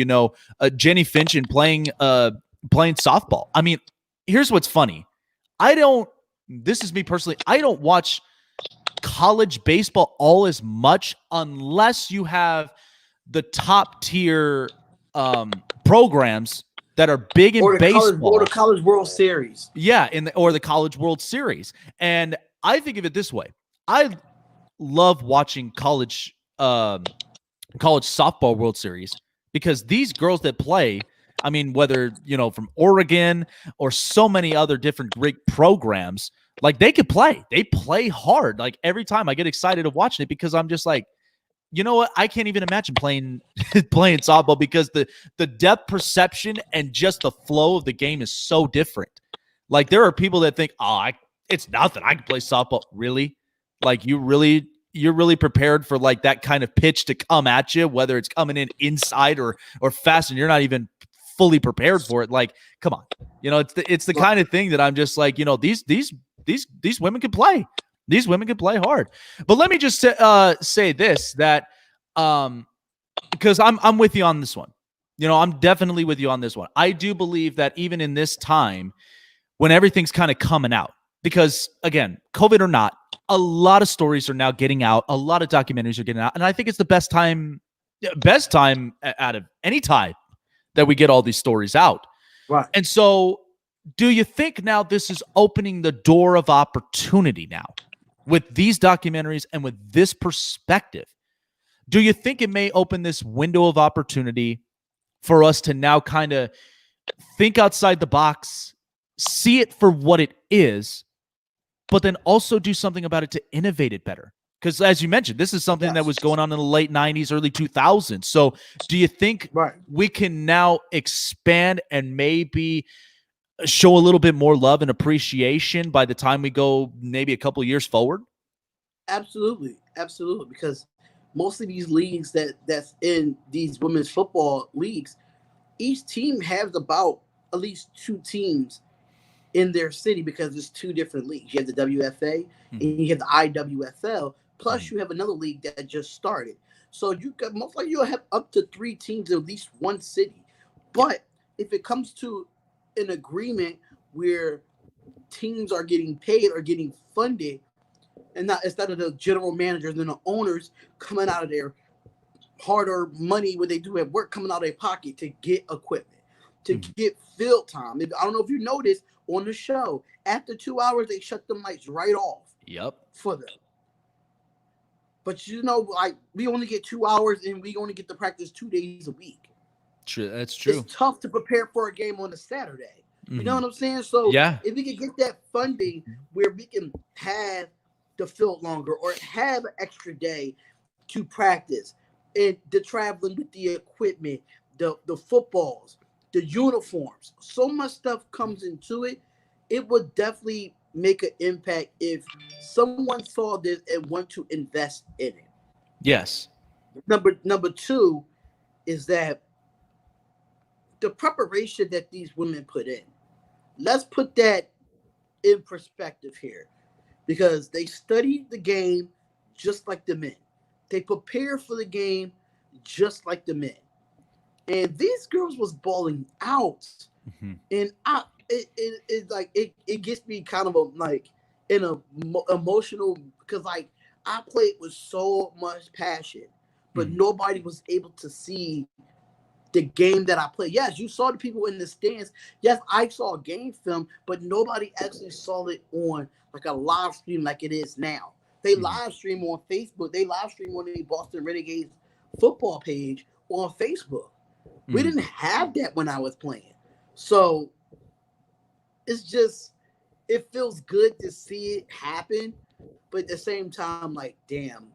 Jenny Finch playing softball. I mean, here's what's funny. This is me personally, I don't watch college baseball all as much unless you have the top tier programs that are big in baseball, or the College World Series. Yeah, or the College World Series. And I think of it this way: I love watching college softball World Series because these girls that play, I mean, whether from Oregon or so many other different great programs, like, they could play. They play hard. Like, every time I get excited of watching it because I'm just like, you know what? I can't even imagine playing softball because the depth perception and just the flow of the game is so different. Like, there are people that think, it's nothing. I can play softball. Really? Like, you're really prepared for like that kind of pitch to come at you, whether it's coming in inside or fast, and you're not even fully prepared for it. Like, come on. It's the kind of thing that I'm just like, these women can play. These women can play hard. But let me just say this, that because I'm with you on this one. I'm definitely with you on this one. I do believe that even in this time, when everything's kind of coming out, because again, COVID or not, a lot of stories are now getting out. A lot of documentaries are getting out. And I think it's the best time out of any time that we get all these stories out. Right. And so do you think now this is opening the door of opportunity now with these documentaries and with this perspective? Do you think it may open this window of opportunity for us to now kind of think outside the box, see it for what it is, but then also do something about it to innovate it better? Because as you mentioned, this is something that was going on in the late 90s, early 2000s. So do you think we can now expand and maybe show a little bit more love and appreciation by the time we go maybe a couple of years forward? Absolutely. Absolutely. Because most of these leagues that's in these women's football leagues, each team has about at least 2 teams in their city, because there's 2 different leagues. You have the WFA and you have the IWFL. Plus, you have another league that just started. So you got most likely you'll have up to 3 teams in at least one city. But if it comes to an agreement where teams are getting paid or getting funded, and not instead of the general managers and the owners coming out of their harder money what they do at work, coming out of their pocket to get equipment, to get field time. I don't know if you noticed on the show, after 2 hours they shut the lights right off. Yep. For them. But like we only get 2 hours and we only get to practice 2 days a week. True, that's true. It's tough to prepare for a game on a Saturday. You know what I'm saying? So if we can get that funding where we can have the field longer or have an extra day to practice, and the traveling with the equipment, the footballs, the uniforms, so much stuff comes into it. It would definitely make an impact if someone saw this and want to invest in it. Yes. Number 2 is that the preparation that these women put in. Let's put that in perspective here, because they studied the game just like the men. They prepare for the game just like the men. And these girls was balling out. And it gets me kind of in a emotional, because like I played with so much passion, but nobody was able to see the game that I played. Yes, you saw the people in the stands. Yes, I saw game film, but nobody actually saw it on like a live stream like it is now. They live stream on Facebook. They live stream on the Boston Renegades football page on Facebook. We didn't have that when I was playing. So it's just, it feels good to see it happen. But at the same time, like, damn,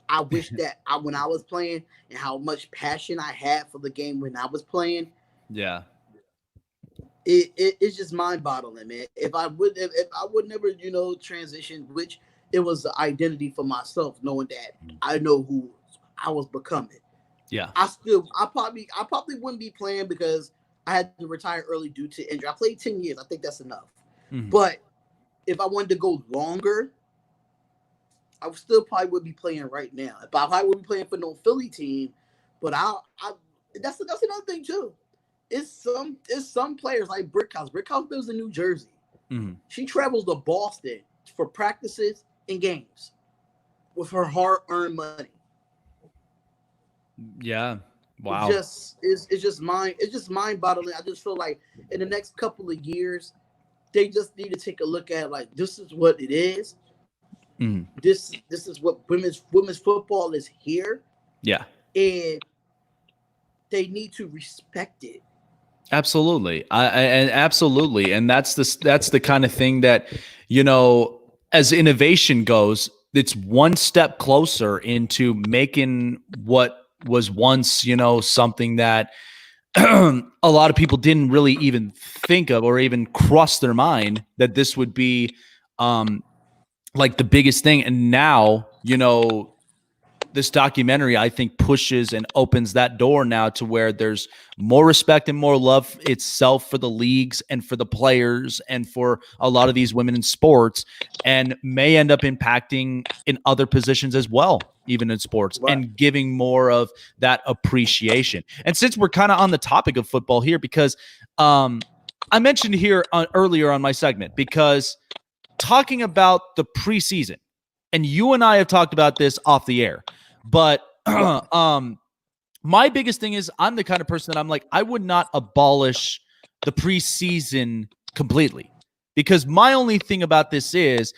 I wish that when I was playing and how much passion I had for the game when I was playing. Yeah. It's just mind-boggling, man. If I would never, transition, which it was the identity for myself, knowing that I know who I was becoming. Yeah. I probably wouldn't be playing because I had to retire early due to injury. I played 10 years. I think that's enough. But if I wanted to go longer, I still probably would be playing right now. If I probably wouldn't be playing for no Philly team, but that's another thing too. It's some players like Brickhouse. Brickhouse lives in New Jersey. She travels to Boston for practices and games with her hard-earned money. Yeah. Wow. It's just mind-boggling. I just feel like in the next couple of years, they just need to take a look at like, this is what it is. This is what women's football is here. Yeah. And they need to respect it. Absolutely. Absolutely. And that's the kind of thing that, as innovation goes, it's one step closer into making what was once, something that a lot of people didn't really even think of or even cross their mind that this would be like the biggest thing. And now, this documentary, I think, pushes and opens that door now to where there's more respect and more love itself for the leagues and for the players and for a lot of these women in sports, and may end up impacting in other positions as well. even in sports, Right. and giving more of that appreciation. And since we're kind of on the topic of football here, because I mentioned here earlier on my segment, because talking about the preseason, and you and I have talked about this off the air, but my biggest thing is I'm the kind of person that I'm like, I would not abolish the preseason completely, because my only thing about this is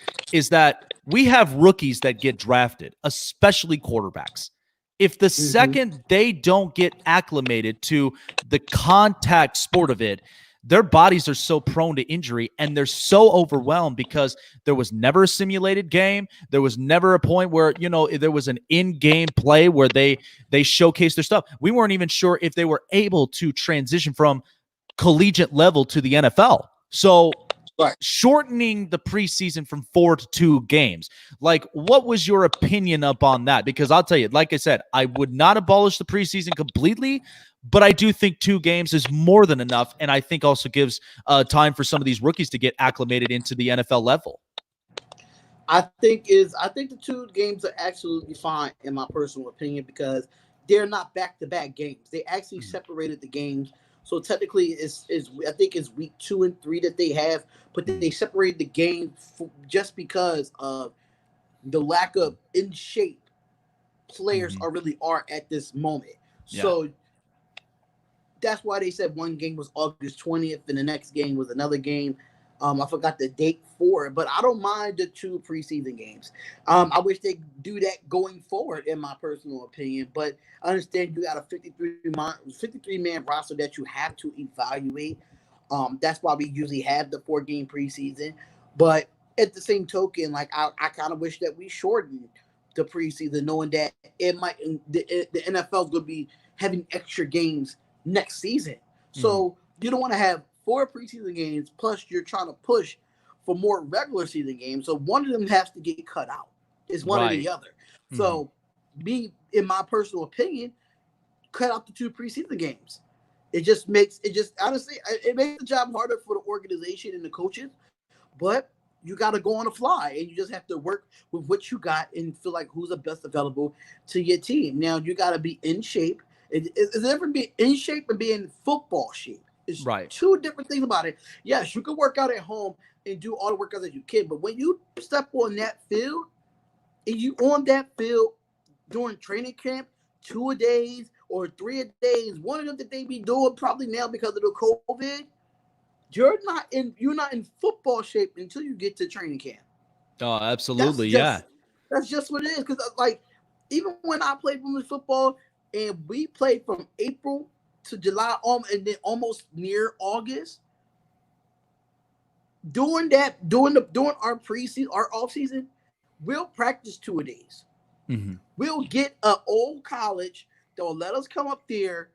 that we have rookies that get drafted, especially quarterbacks. If the second they don't get acclimated to the contact sport of it, their bodies are so prone to injury, and they're so overwhelmed because there was never a simulated game. There was never a point where, there was an in-game play where they showcased their stuff. We weren't even sure if they were able to transition from collegiate level to the NFL. So shortening the preseason from 4 to 2 games, like, what was your opinion up on that? Because I'll tell you, like I said, I would not abolish the preseason completely, but I do think 2 games is more than enough, and I think also gives time for some of these rookies to get acclimated into the NFL level. I think the 2 games are absolutely fine in my personal opinion, because they're not back-to-back games. They actually separated the games. So technically, I think it's week 2 and 3 that they have, but they separated the game just because of the lack of in shape players are at this moment. Yeah. So that's why they said one game was August 20th and the next game was another game. I forgot the date for it, but I don't mind the 2 preseason games. I wish they do that going forward, in my personal opinion. But I understand you got a 53-man roster that you have to evaluate. That's why we usually have the 4-game preseason. But at the same token, like, I kind of wish that we shortened the preseason, knowing that the NFL is going to be having extra games next season. So you don't want to have 4 preseason games, plus you're trying to push for more regular season games. So one of them has to get cut out. It's one or the other. So me, in my personal opinion, cut out the 2 preseason games. Honestly, it makes the job harder for the organization and the coaches, but you got to go on the fly, and you just have to work with what you got and feel like who's the best available to your team. Now, you got to be in shape. It's different being in shape and being in football shape. It's 2 different things about it. Yes, you can work out at home and do all the workouts that you can, but when you step on that field, and you on that field during training camp, 2 days or 3 days, one of them that they be doing probably now because of the COVID, you're not in football shape until you get to training camp. Oh, absolutely, That's just what it is. Because, like, even when I played women's football, and we played from April to July, and then almost near August. During our preseason, our off season, we'll practice 2 days. We'll get an old college that will let us come up there,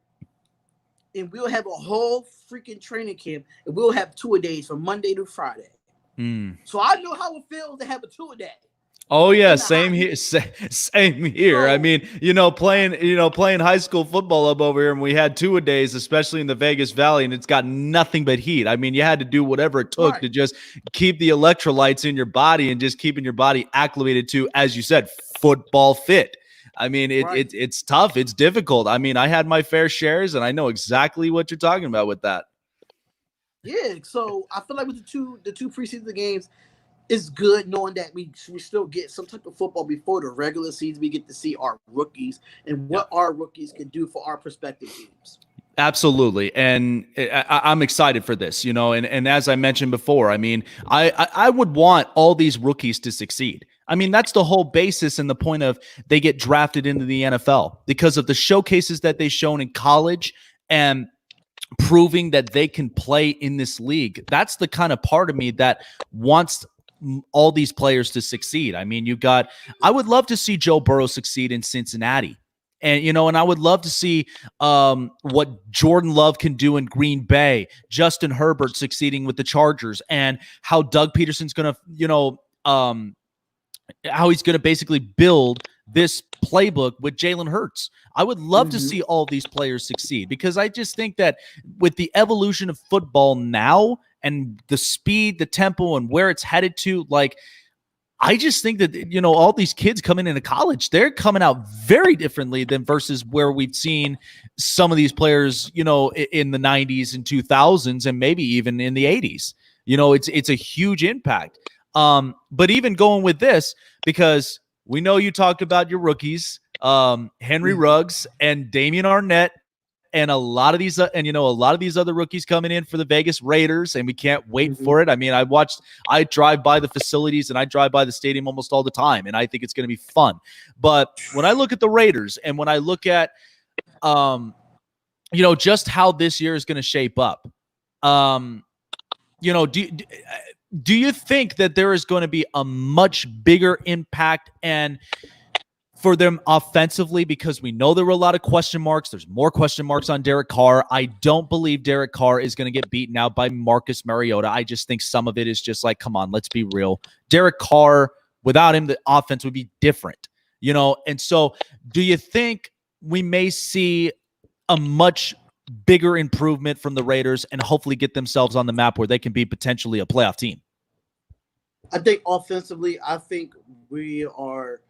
and we'll have a whole freaking training camp, and we'll have 2 days from Monday to Friday. So I know how it feels to have a 2-a-day. Oh yeah, same here. Same here. So, I mean, playing high school football up over here, and we had 2-a-days, especially in the Vegas Valley, and it's got nothing but heat. I mean, you had to do whatever it took to just keep the electrolytes in your body and just keeping your body acclimated to, as you said, football fit. I mean, it's tough. It's difficult. I mean, I had my fair shares, and I know exactly what you're talking about with that. Yeah. So I feel like with the two preseason games, it's good knowing that we still get some type of football before the regular season. We get to see our rookies and what our rookies can do for our prospective teams. Absolutely. And I'm excited for this, and as I mentioned before, I mean, I would want all these rookies to succeed. I mean, that's the whole basis and the point of they get drafted into the NFL because of the showcases that they've shown in college and proving that they can play in this league. That's the kind of part of me that wants all these players to succeed. I mean, I would love to see Joe Burrow succeed in Cincinnati. And, and I would love to see what Jordan Love can do in Green Bay, Justin Herbert succeeding with the Chargers, and how Doug Peterson's going to, how he's going to basically build this playbook with Jalen Hurts. I would love to see all these players succeed, because I just think that with the evolution of football now and the speed, the tempo, and where it's headed to, like, I just think that, all these kids coming into college, they're coming out very differently than versus where we've seen some of these players, in the 90s and 2000s and maybe even in the 80s. It's a huge impact. But even going with this, because we know you talked about your rookies, Henry Ruggs and Damian Arnett, and a lot of these, other rookies coming in for the Vegas Raiders, and we can't wait for it. I mean, I drive by the facilities and I drive by the stadium almost all the time, and I think it's going to be fun. But when I look at the Raiders and when I look at, just how this year is going to shape up, do you think that there is going to be a much bigger impact and for them offensively, because we know there were a lot of question marks. There's more question marks on Derek Carr. I don't believe Derek Carr is going to get beaten out by Marcus Mariota. I just think some of it is just like, come on, let's be real. Derek Carr, without him, the offense would be different, And so do you think we may see a much bigger improvement from the Raiders and hopefully get themselves on the map where they can be potentially a playoff team? I think offensively, we are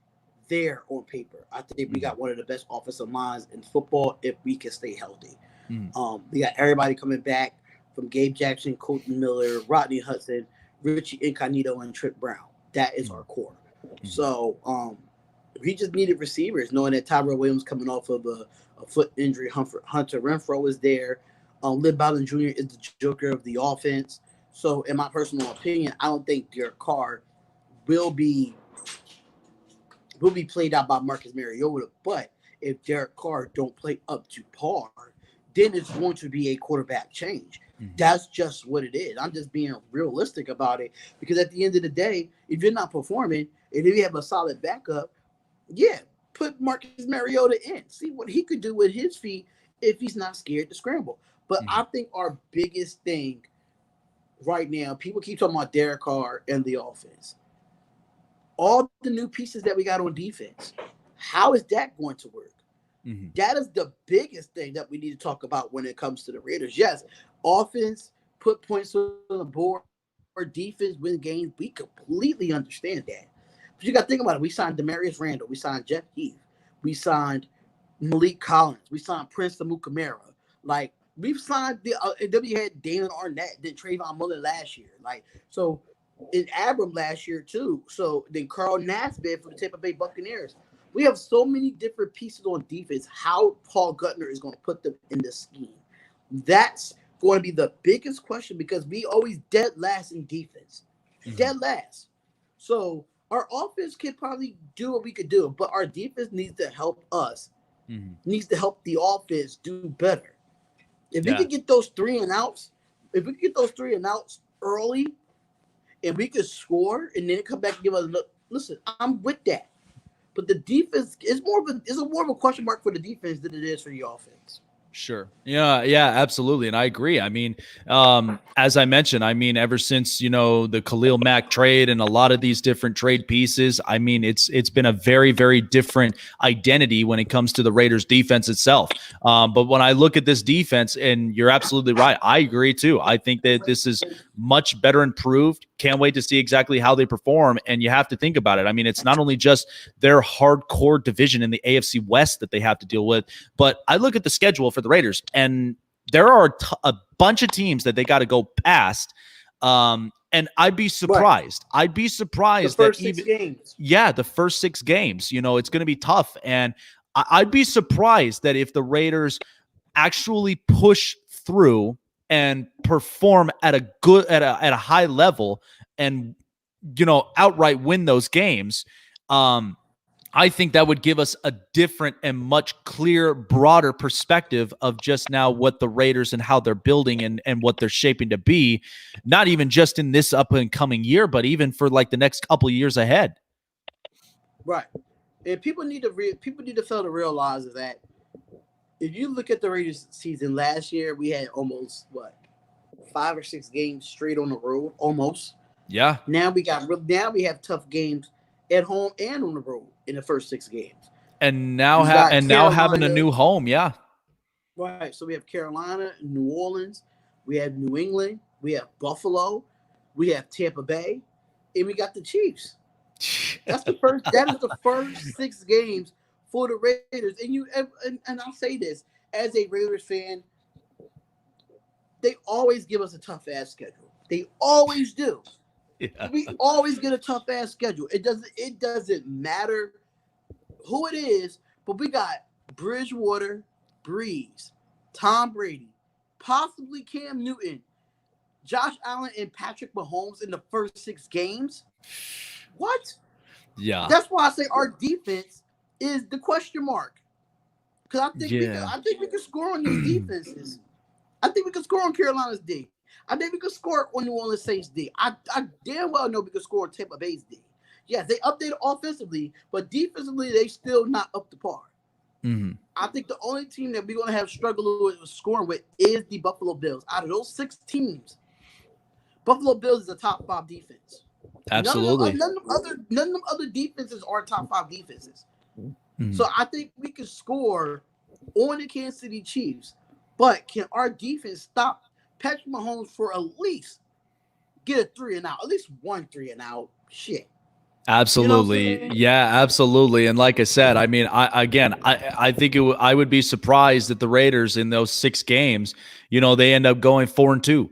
there on paper. I think we got one of the best offensive lines in football if we can stay healthy. We got everybody coming back from Gabe Jackson, Colton Miller, Rodney Hudson, Richie Incognito, and Trent Brown. That is our core. So we just needed receivers, knowing that Tyrell Williams coming off of a foot injury. Hunter Renfrow is there. Lynn Bowden Jr. is the joker of the offense. So in my personal opinion, I don't think Derek Carr will be played out by Marcus Mariota, but if Derek Carr don't play up to par, then it's going to be a quarterback change. That's just what it is. I'm just being realistic about it, because at the end of the day, if you're not performing and if you have a solid backup, put Marcus Mariota in. See what he could do with his feet if he's not scared to scramble. But I think our biggest thing right now, people keep talking about Derek Carr and the offense. All the new pieces that we got on defense, how is that going to work? That is the biggest thing that we need to talk about when it comes to the Raiders. Yes, offense, put points on the board, or defense, win games. We completely understand that. But you got to think about it. We signed Demarius Randall. We signed Jeff Heath. We signed Malik Collins. We signed Prince Amukamara. Like, we've signed then we had Damian Arnett, then Trayvon Mullen last year. So in Abram last year too. So then Carl Nassib for the Tampa Bay Buccaneers. We have so many different pieces on defense. How Paul Guttner is going to put them in the scheme, that's going to be the biggest question, because we always dead last in defense, dead last. So our offense can probably do what we could do, but our defense needs to help us, needs to help the offense do better. If we could get those 3 and outs, early, and we could score and then come back and give us a look. Listen, I'm with that. But the defense is more of a question mark for the defense than it is for the offense. Sure. Yeah, absolutely. And I agree. I mean, as I mentioned, ever since, the Khalil Mack trade and a lot of these different trade pieces, it's been a very, very different identity when it comes to the Raiders defense itself. But when I look at this defense, and you're absolutely right, I agree too. I think that this is much better improved. Can't wait to see exactly how they perform. And you have to think about it. It's not only just their hardcore division in the AFC West that they have to deal with, but I look at the schedule for the Raiders, and there are a bunch of teams that they got to go past. And I'd be surprised. Right. I'd be surprised the first 6 games, it's going to be tough. And I'd be surprised that if the Raiders actually push through and perform at a high level and, outright win those games, I think that would give us a different and much clearer, broader perspective of just now what the Raiders and how they're building and what they're shaping to be, not even just in this up and coming year, but even for like the next couple of years ahead. Right. And people need to fail to realize that if you look at the Raiders season last year, we had almost 5 or 6 games straight on the road, almost. Yeah. Now we have tough games at home and on the road in the first 6 games. And now having a new home, yeah. Right. So we have Carolina, New Orleans, we have New England, we have Buffalo, we have Tampa Bay, and we got the Chiefs. That is the first 6 games for the Raiders. And I'll say this as a Raiders fan, they always give us a tough ass schedule. They always do. Yeah. We always get a tough ass schedule. It doesn't matter who it is, but we got Bridgewater, Breeze, Tom Brady, possibly Cam Newton, Josh Allen, and Patrick Mahomes in the first 6 games. What? Yeah. That's why I say our defense is the question mark. Because I think we can score on these defenses. I think we can score on Carolina's D. I think we can score on New Orleans Saints D. I damn well know we can score on Tampa Bay's D. Yes, they updated offensively, but defensively they still not up to par. Mm-hmm. I think the only team that we're going to have struggled with scoring with is the Buffalo Bills. Out of those 6 teams, Buffalo Bills is a top 5 defense. Absolutely. None of them other defenses are top 5 defenses. Mm-hmm. So I think we can score on the Kansas City Chiefs, but can our defense stop Patrick Mahomes for at least get a 3 and out, at least 1 3 and out? Shit. Absolutely. You know yeah, absolutely. And like I said, I mean, I think I would be surprised that the Raiders in those 6 games, they end up going 4-2.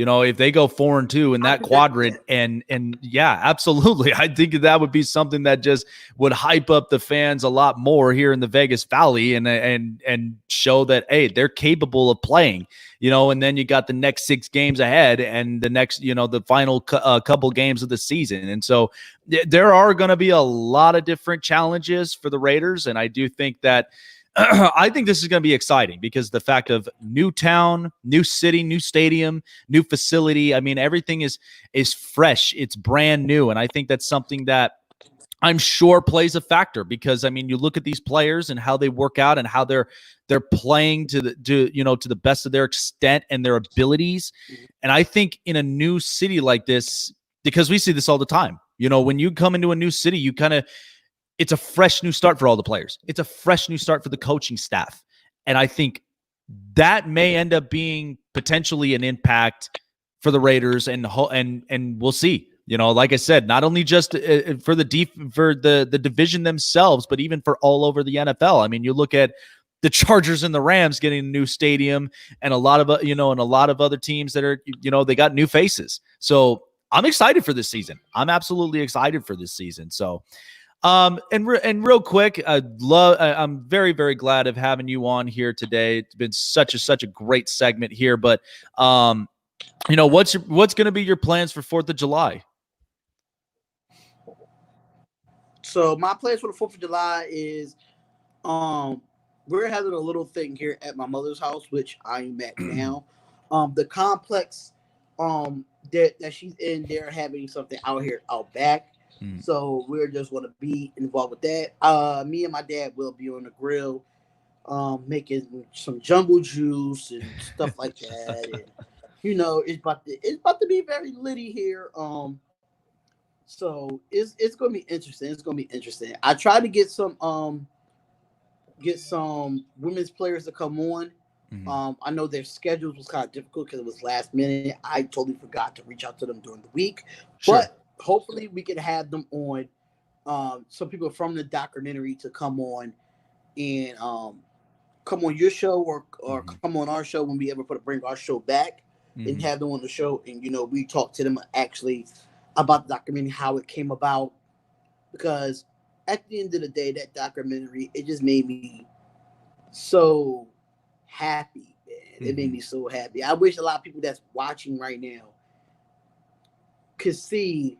If they go 4-2 in that quadrant, and yeah, absolutely. I think that would be something that just would hype up the fans a lot more here in the Vegas Valley and show that, hey, they're capable of playing, and then you got the next 6 games ahead and the next, the final couple games of the season. And so there are going to be a lot of different challenges for the Raiders. And I do think that I think this is going to be exciting because the fact of new town, new city, new stadium, new facility. I mean, everything is fresh. It's brand new. And I think that's something that I'm sure plays a factor because, I mean, you look at these players and how they work out and how they're playing to the best of their extent and their abilities. And I think in a new city like this, because we see this all the time, when you come into a new city, it's a fresh new start for all the players. It's a fresh new start for the coaching staff. And I think that may end up being potentially an impact for the Raiders and we'll see. Like I said, not only just for the division themselves, but even for all over the NFL. I mean, you look at the Chargers and the Rams getting a new stadium and a lot of other teams that are, they got new faces. So I'm excited for this season. I'm absolutely excited for this season. So and real quick, I'm very, very glad of having you on here today. It's been such a great segment here, but what's going to be your plans for 4th of July? So my plans for the 4th of July is, we're having a little thing here at my mother's house, which I'm at now. The complex, that she's in, they're having something out back. So we're just going to be involved with that. Me and my dad will be on the grill, making some jungle juice and stuff like that. And, it's about to be very litty here. So it's going to be interesting. It's going to be interesting. I tried to get some women's players to come on. I know their schedules was kind of difficult because it was last minute. I totally forgot to reach out to them during the week, but hopefully we can have them on. Some people from the documentary to come on and come on your show or come on our show when we ever bring our show back and have them on the show. And, we talk to them actually about the documentary, how it came about, because at the end of the day, that documentary, it just made me so happy, man. It made me so happy. I wish a lot of people that's watching right now could see,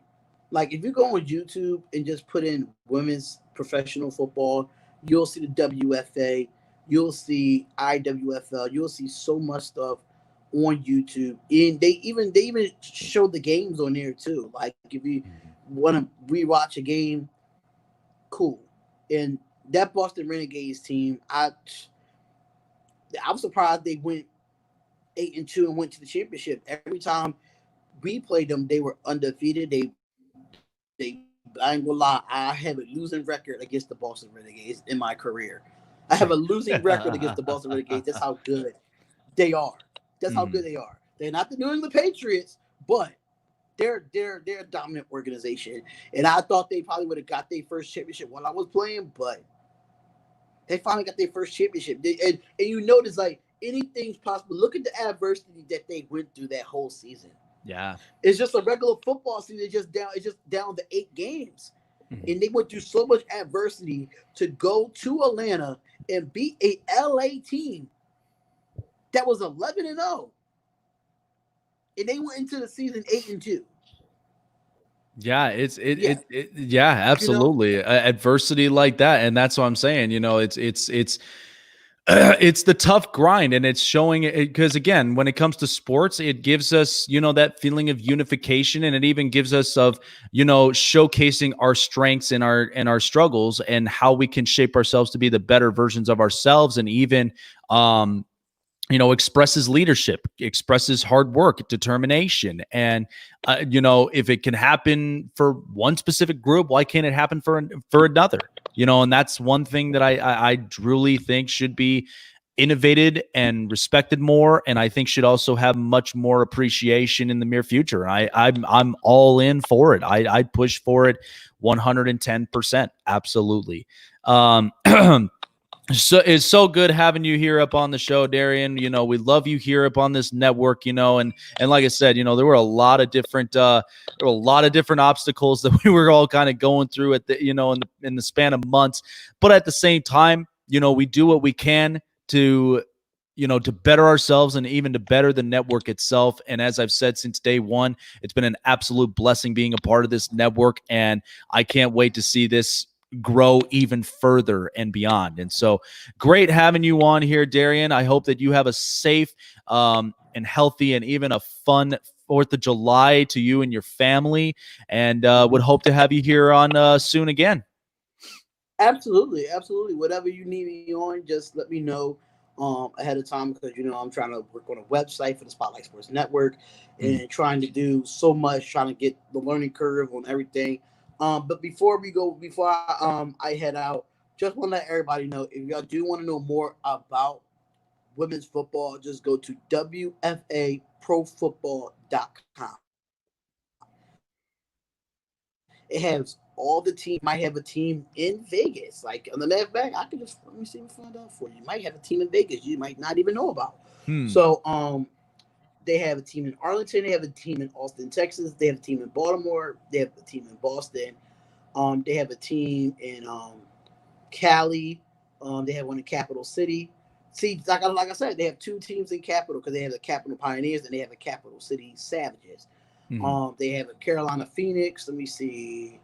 like, if you go on YouTube and just put in women's professional football, you'll see the WFA, you'll see IWFL, you'll see so much stuff on YouTube. And they even show the games on there too. Like, if you want to rewatch a game, cool. And that Boston Renegades team, I was surprised they went 8-2 and went to the championship. Every time we played them, they were undefeated. I ain't gonna lie, I have a losing record against the Boston Renegades in my career. I have a losing record against the Boston Renegades. That's how good they are. That's how good they are. They're not the New England Patriots, but they're a dominant organization, and I thought they probably would have got their first championship while I was playing, but they finally got their first championship. And you notice like anything's possible. Look at the adversity that they went through that whole season. Yeah, it's just a regular football season. It's just down to 8 games, and they went through so much adversity to go to Atlanta and beat a LA team that was 11-0, and they went into the season 8-2. Yeah, yeah, absolutely. Adversity like that. And that's what I'm saying, it's the tough grind, and it's showing it because, again, when it comes to sports, it gives us, that feeling of unification, and it even gives us of, showcasing our strengths and our struggles and how we can shape ourselves to be the better versions of ourselves. And even, expresses leadership, expresses hard work, determination. And, if it can happen for one specific group, why can't it happen for another? And that's one thing that I truly think should be innovated and respected more. And I think should also have much more appreciation in the near future. I'm all in for it. I'd push for it 110%. Absolutely. So it's so good having you here up on the show, Darian. We love you here up on this network, and like I said, there were a lot of different obstacles that we were all kind of going through at the, in the span of months. But at the same time, we do what we can to better ourselves and even to better the network itself. And as I've said since day one, it's been an absolute blessing being a part of this network. And I can't wait to see this grow even further and beyond. And so great having you on here, Darian. I hope that you have a safe and healthy and even a fun 4th of July to you and your family, and would hope to have you here on soon again. Absolutely. Whatever you need me on, just let me know ahead of time, because I'm trying to work on a website for the Spotlight Sports Network and trying to do so much, trying to get the learning curve on everything. But before I head out, just want to let everybody know, if y'all do want to know more about women's football, just go to WFAProFootball.com. It has all the team. Might have a team in Vegas. Like on the left back, I can just let me see if I find out for you. You might have a team in Vegas you might not even know about. So they have a team in Arlington. They have a team in Austin, Texas. They have a team in Baltimore. They have a team in Boston. They have a team in Cali. They have one in Capital City. See, like I said, they have 2 teams in Capital, because they have the Capital Pioneers and they have the Capital City Savages. They have a Carolina Phoenix. Let me see.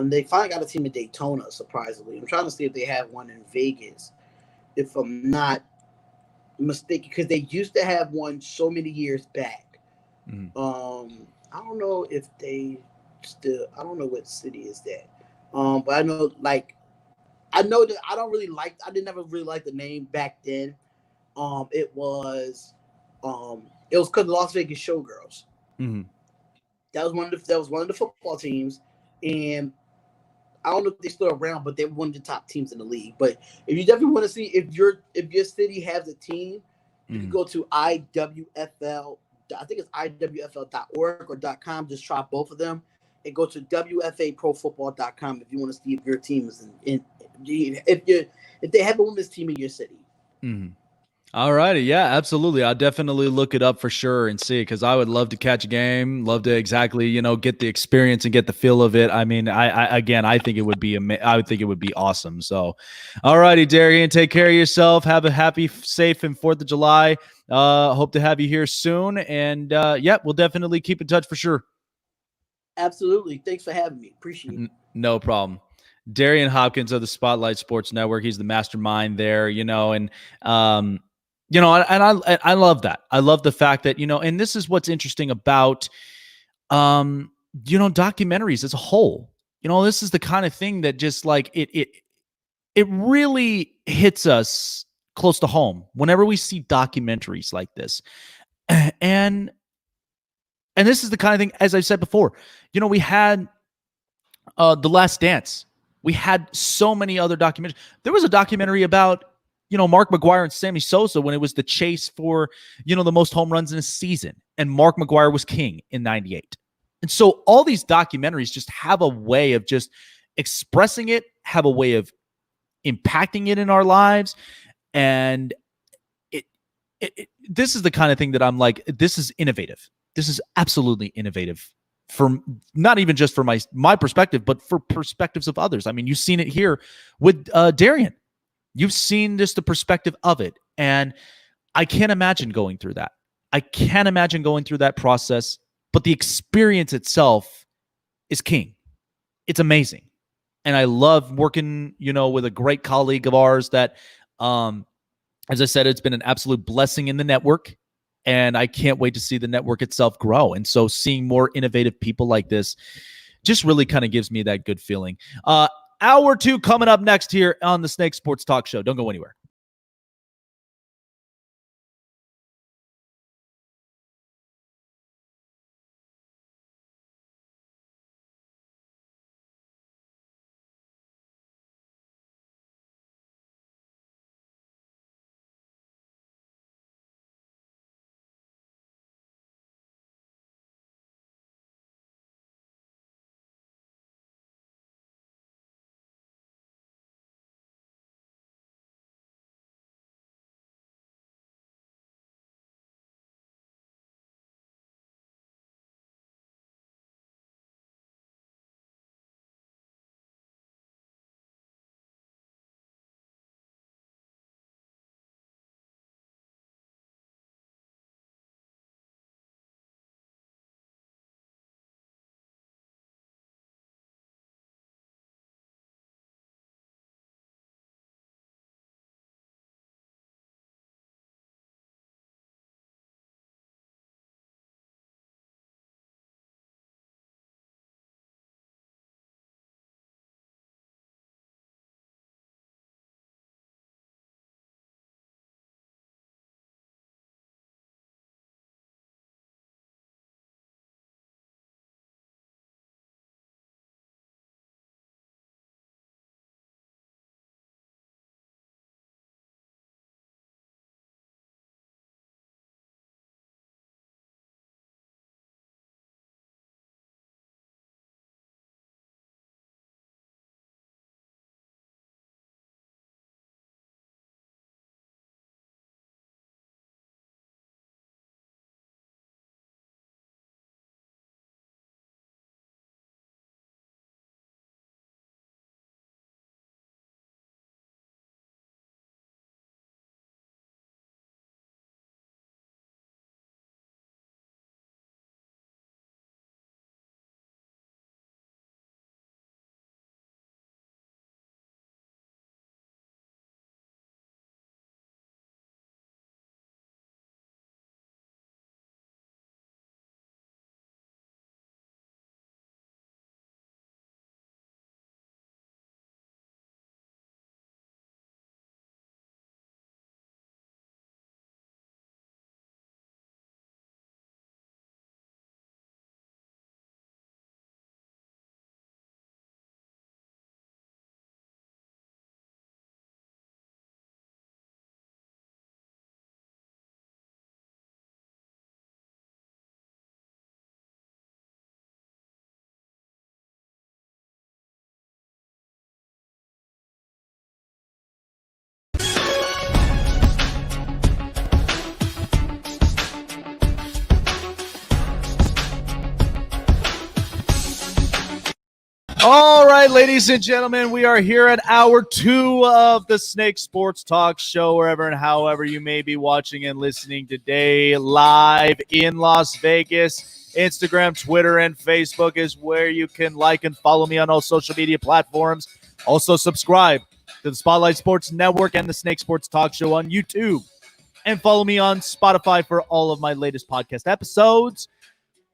They finally got a team in Daytona, surprisingly. I'm trying to see if they have one in Vegas, if I'm not mistaken, because they used to have one so many years back. I don't know if they still, I don't know what city is that. But I know that I didn't never really like the name back then. It was because the Las Vegas Showgirls. That was one of the football teams, and I don't know if they're still around, but they were one of the top teams in the league. But if you definitely want to see if your city has a team, you can go to IWFL. I think it's IWFL.org or .com. Just try both of them, and go to WFAProFootball.com if you want to see if your team is if they have a women's team in your city. All righty. Yeah, absolutely. I'll definitely look it up for sure and see, because I would love to catch a game, love to exactly, get the experience and get the feel of it. I mean, I think it would be awesome. So, all righty, Darian, take care of yourself. Have a happy, safe, and 4th of July. Hope to have you here soon. And we'll definitely keep in touch for sure. Absolutely. Thanks for having me. Appreciate it. No problem. Darian Hopkins of the Spotlight Sports Network. He's the mastermind there, and I love that. I love the fact that, and this is what's interesting about, documentaries as a whole. This is the kind of thing that just like it really hits us close to home whenever we see documentaries like this. And this is the kind of thing, as I said before, we had The Last Dance. We had so many other documentaries. There was a documentary about, Mark McGwire and Sammy Sosa when it was the chase for, the most home runs in a season. And Mark McGwire was king in 98. And so all these documentaries just have a way of just expressing it, have a way of impacting it in our lives. And this is the kind of thing that I'm like, this is innovative. This is absolutely innovative, for not even just for my perspective, but for perspectives of others. I mean, you've seen it here with Darian. You've seen just the perspective of it. And I can't imagine going through that. I can't imagine going through that process, but the experience itself is king. It's amazing. And I love working, with a great colleague of ours that, as I said, it's been an absolute blessing in the network. And I can't wait to see the network itself grow. And so seeing more innovative people like this just really kind of gives me that good feeling. Hour 2 coming up next here on the Snake Sports Talk Show. Don't go anywhere. All right, ladies and gentlemen, we are here at hour 2 of the Snake Sports Talk Show, wherever and however you may be watching and listening today, live in Las Vegas. Instagram, Twitter, and Facebook is where you can like and follow me on all social media platforms. Also, subscribe to the Spotlight Sports Network and the Snake Sports Talk Show on YouTube. And follow me on Spotify for all of my latest podcast episodes.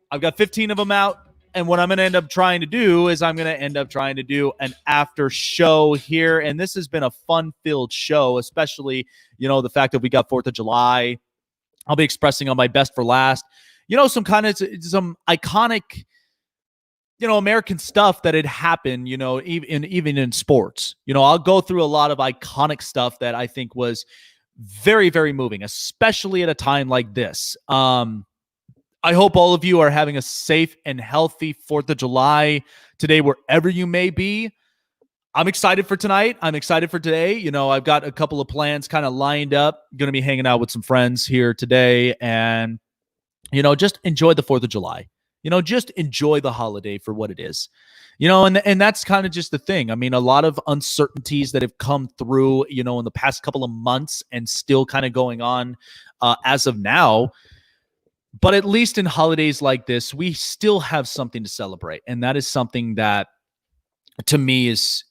I've got 15 of them out. And what I'm going to end up trying to do is I'm going to end up trying to do an after show here. And this has been a fun-filled show, especially, the fact that we got 4th of July. I'll be expressing on my best for last. Some iconic, American stuff that had happened, even in sports. I'll go through a lot of iconic stuff that I think was very, very moving, especially at a time like this. I hope all of you are having a safe and healthy 4th of July today, wherever you may be. I'm excited for tonight. I'm excited for today. You know, I've got a couple of plans kind of lined up. Going to be hanging out with some friends here today and, you know, just enjoy the 4th of July. You know, just enjoy the holiday for what it is. You know, and that's kind of just the thing. I mean, a lot of uncertainties that have come through, you know, in the past couple of months and still kind of going on as of now. But at least in holidays like this, we still have something to celebrate. And that is something that to me is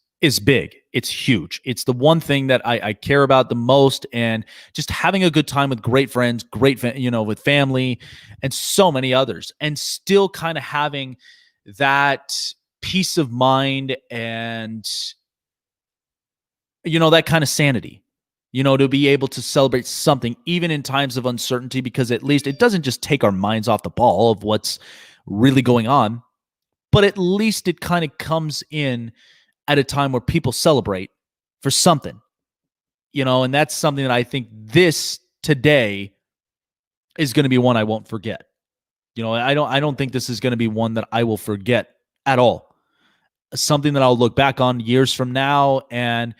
big. It's huge. It's the one thing that I care about the most, and just having a good time with great friends, with family and so many others, and still kind of having that peace of mind and, you know, that kind of sanity, you know, to be able to celebrate something even in times of uncertainty, because at least it doesn't just take our minds off the ball of what's really going on, but at least it kind of comes in at a time where people celebrate for something, you know, and that's something that I think this today is going to be one I won't forget. You know, I don't think this is going to be one that I will forget at all. Something that I'll look back on years from now and,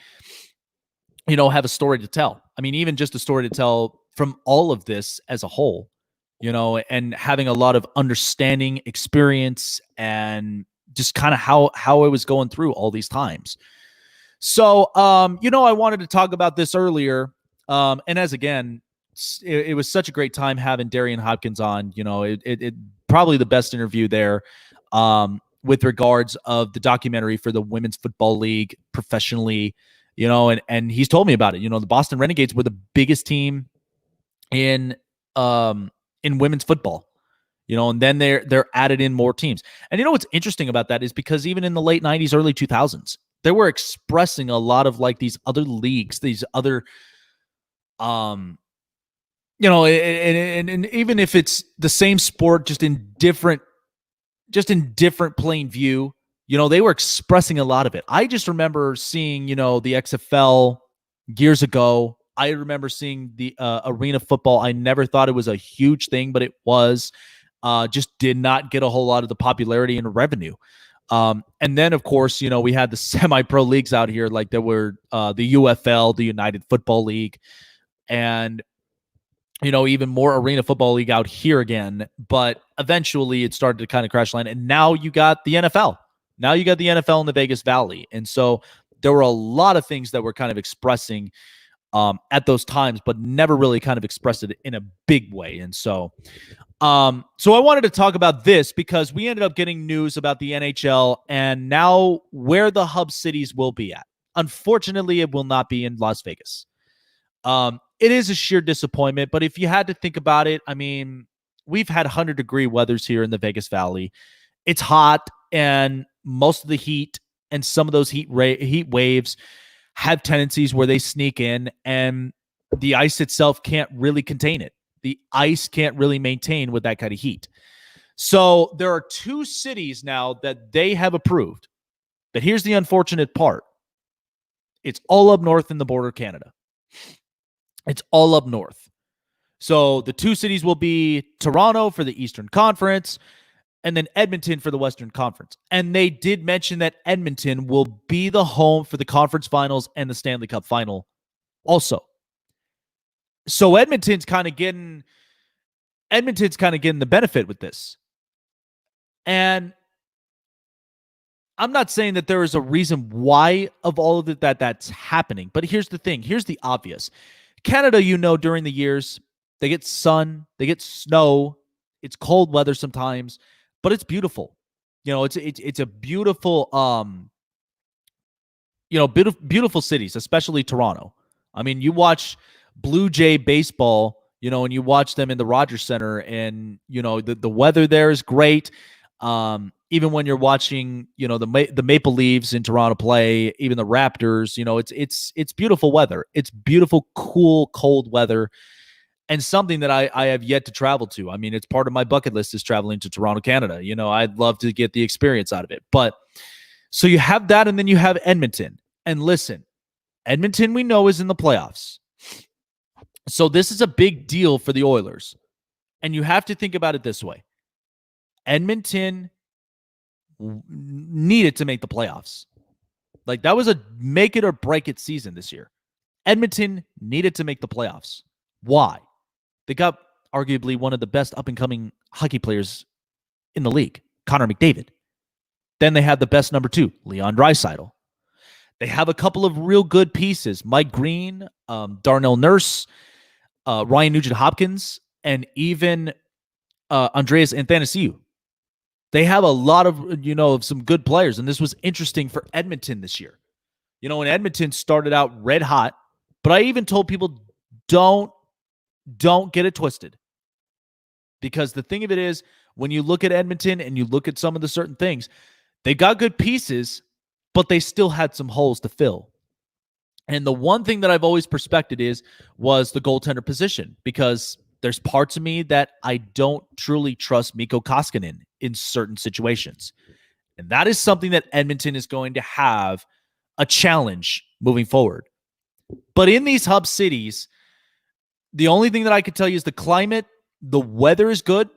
you know, have a story to tell. I mean, even just a story to tell from all of this as a whole, you know, and having a lot of understanding, experience, and just kind of how I was going through all these times. So, you know, I wanted to talk about this earlier. And as again, it was such a great time having Darian Hopkins on. You know, it probably the best interview there with regards of the documentary for the Women's Football League professionally. You know, and he's told me about it. You know, the Boston Renegades were the biggest team in women's football. You know, and then they're added in more teams. And you know what's interesting about that is because even in the late 90s, early 2000s, they were expressing a lot of like these other leagues, these other, you know, and even if it's the same sport, just in different plain view, you know, they were expressing a lot of it. I just remember seeing, you know, the XFL years ago. I remember seeing the arena football. I never thought it was a huge thing, but it was. Just did not get a whole lot of the popularity and revenue. And then, of course, you know, we had the semi-pro leagues out here, like there were the UFL, the United Football League, and, you know, even more arena football league out here again. But eventually it started to kind of crash land. And now you got the NFL. Now you got the NFL in the Vegas Valley. And so there were a lot of things that were kind of expressing at those times, but never really kind of expressed it in a big way. And so I wanted to talk about this because we ended up getting news about the NHL and now where the hub cities will be at. Unfortunately, it will not be in Las Vegas. It is a sheer disappointment, but if you had to think about it, I mean, we've had 100-degree weathers here in the Vegas Valley. It's hot, and most of the heat and some of those heat waves have tendencies where they sneak in, and the ice itself can't really contain it. The ice can't really maintain with that kind of heat. So there are 2 cities now that they have approved. But here's the unfortunate part. It's all up north in the border of Canada. It's all up north. So the 2 cities will be Toronto for the Eastern Conference and then Edmonton for the Western Conference. And they did mention that Edmonton will be the home for the conference finals and the Stanley Cup final also. So Edmonton's kind of getting the benefit with this. And I'm not saying that there is a reason why of all of it that's happening, but here's the thing. Here's the obvious. Canada, you know, during the years, they get sun, they get snow, it's cold weather sometimes, but it's beautiful. You know, it's a beautiful beautiful cities, especially Toronto. I mean, you watch Blue Jay baseball, you know, and you watch them in the Rogers Center, and, you know, the weather there is great. Even when you're watching, you know, the Maple Leafs in Toronto play, even the Raptors, you know, it's beautiful weather. It's beautiful, cool, cold weather, and something that I have yet to travel to. I mean, it's part of my bucket list is traveling to Toronto, Canada. You know, I'd love to get the experience out of it. But so you have that, and then you have Edmonton. And listen, Edmonton, we know, is in the playoffs. So this is a big deal for the Oilers. And you have to think about it this way. Edmonton needed to make the playoffs. Like, that was a make it or break it season this year. Edmonton needed to make the playoffs. Why? They got arguably one of the best up-and-coming hockey players in the league, Connor McDavid. Then they had the best number 2, Leon Draisaitl. They have a couple of real good pieces, Mike Green, Darnell Nurse, Ryan Nugent-Hopkins, and even Andreas Athanasiou. They have a lot of some good players, and this was interesting for Edmonton this year. When Edmonton started out red hot, but I even told people, don't get it twisted. Because the thing of it is, when you look at Edmonton and you look at some of the certain things, they got good pieces, but they still had some holes to fill. And the one thing that I've always perspected was the goaltender position, because there's parts of me that I don't truly trust Mikko Koskinen in certain situations. And that is something that Edmonton is going to have a challenge moving forward. But in these hub cities, the only thing that I could tell you is the climate, the weather is good,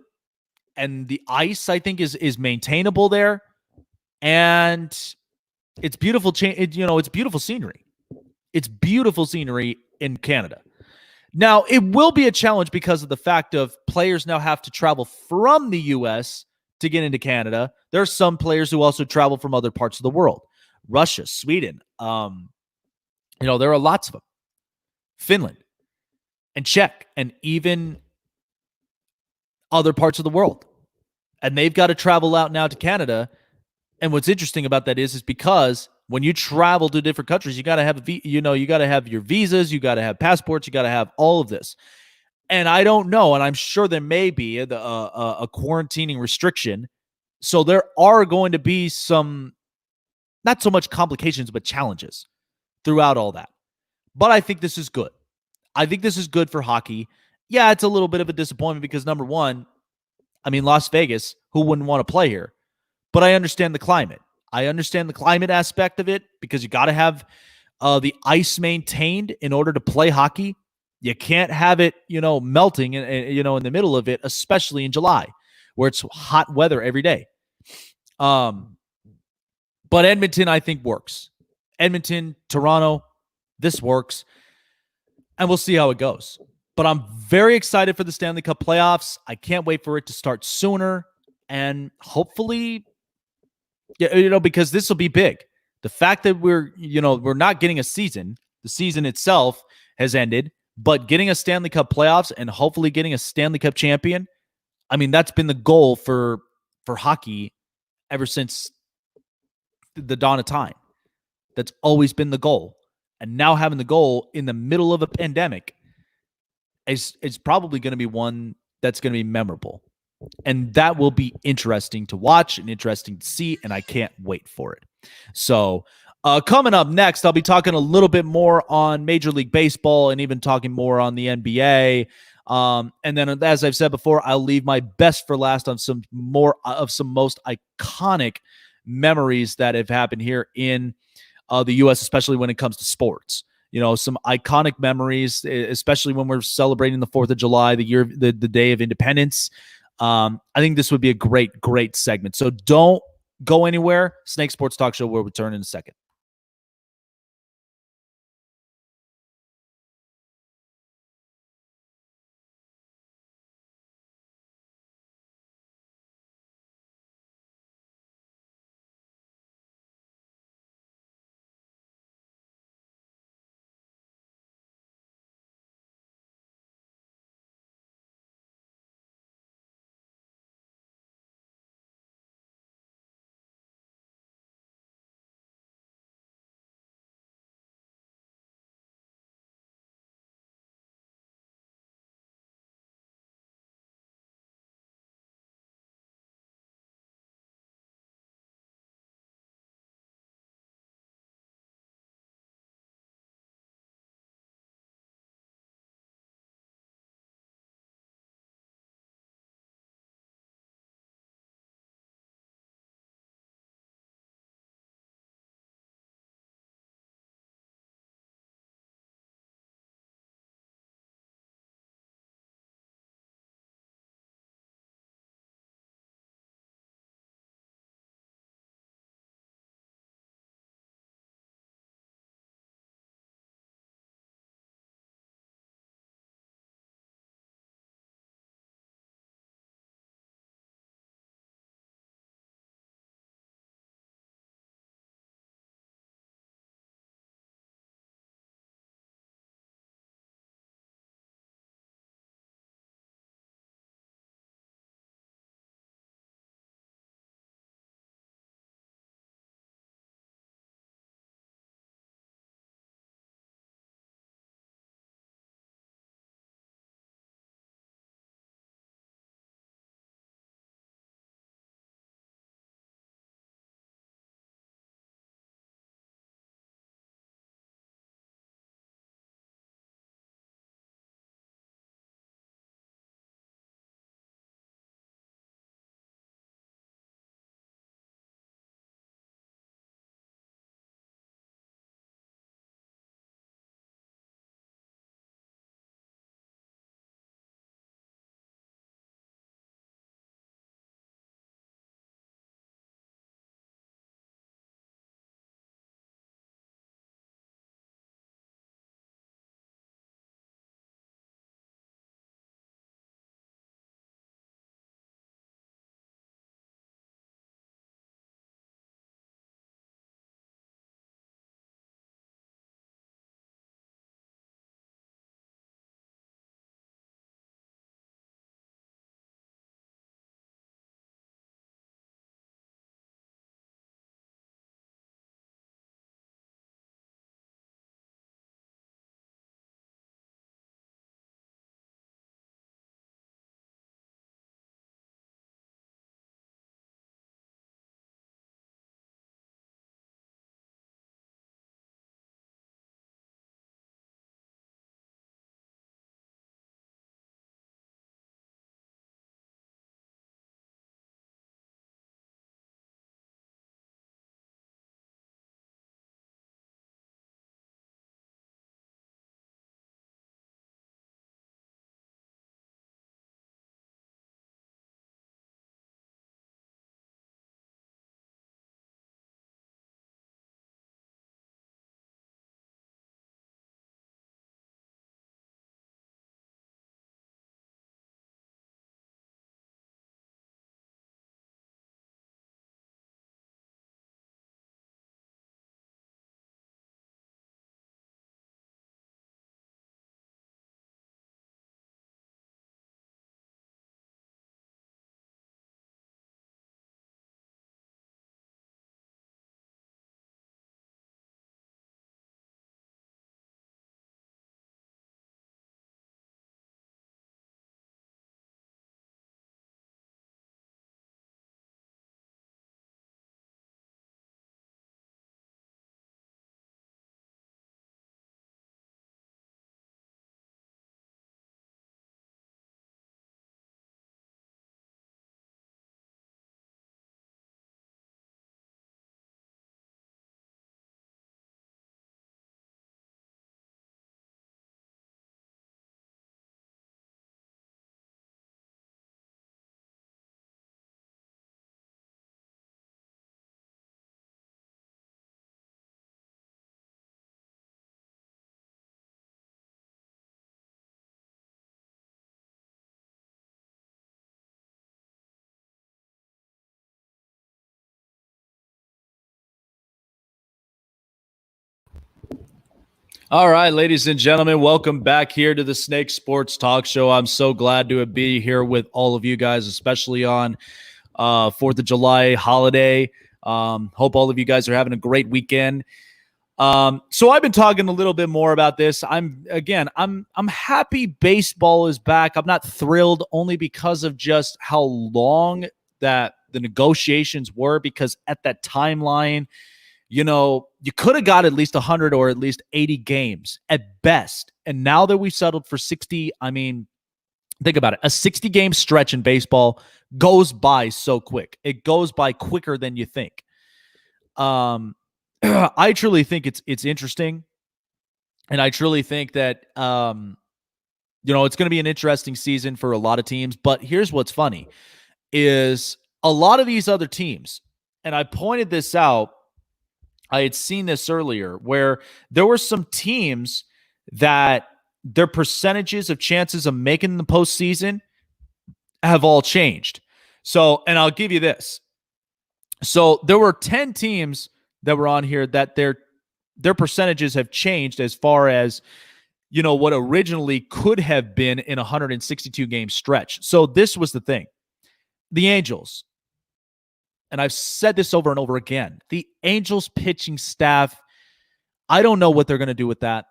and the ice, I think, is maintainable there. And it's beautiful. It's beautiful scenery. It's beautiful scenery in Canada. Now, it will be a challenge because of the fact of players now have to travel from the U.S. to get into Canada. There are some players who also travel from other parts of the world. Russia, Sweden. There are lots of them. Finland and Czech and even other parts of the world. And they've got to travel out now to Canada. And what's interesting about that is because when you travel to different countries, you got to have you got to have your visas, you got to have passports, you got to have all of this. And I don't know, and I'm sure there may be a quarantining restriction. So there are going to be some, not so much complications, but challenges throughout all that. But I think this is good. I think this is good for hockey. Yeah, it's a little bit of a disappointment because, number one, Las Vegas, who wouldn't want to play here? But I understand the climate. I understand the climate aspect of it because you got to have the ice maintained in order to play hockey. You can't have it, melting, in the middle of it, especially in July, where it's hot weather every day. But Edmonton, I think, works. Edmonton, Toronto, this works. And we'll see how it goes. But I'm very excited for the Stanley Cup playoffs. I can't wait for it to start sooner. And hopefully, because this will be big. The fact that we're not getting a season, the season itself has ended, but getting a Stanley Cup playoffs and hopefully getting a Stanley Cup champion, that's been the goal for hockey ever since the dawn of time. That's always been the goal. And now having the goal in the middle of a pandemic is probably going to be one that's going to be memorable. And that will be interesting to watch and interesting to see, and I can't wait for it. So coming up next, I'll be talking a little bit more on Major League Baseball and even talking more on the NBA. And then, as I've said before, I'll leave my best for last on some more of some most iconic memories that have happened here in the U.S., especially when it comes to sports. Some iconic memories, especially when we're celebrating the 4th of July, the Day of Independence. I think this would be a great segment. So don't go anywhere. Snake Sports Talk Show will return in a second. All right, ladies and gentlemen, welcome back here to the Snake Sports Talk Show. I'm so glad to be here with all of you guys, especially on 4th of July holiday. Hope all of you guys are having a great weekend. So I've been talking a little bit more about this. I'm happy baseball is back. I'm not thrilled only because of just how long that the negotiations were, because at that timeline, you could have got at least 100 or at least 80 games at best. And now that we've settled for 60, I mean, think about it. A 60-game stretch in baseball goes by so quick. It goes by quicker than you think. I truly think it's interesting. And I truly think that, it's going to be an interesting season for a lot of teams. But here's what's funny is a lot of these other teams, and I pointed this out, I had seen this earlier, where there were some teams that their percentages of chances of making the postseason have all changed. So, and I'll give you this. So there were 10 teams that were on here that their percentages have changed as far as, what originally could have been in a 162-game stretch. So this was the thing. The Angels, and I've said this over and over again, the Angels pitching staff, I don't know what they're going to do with that.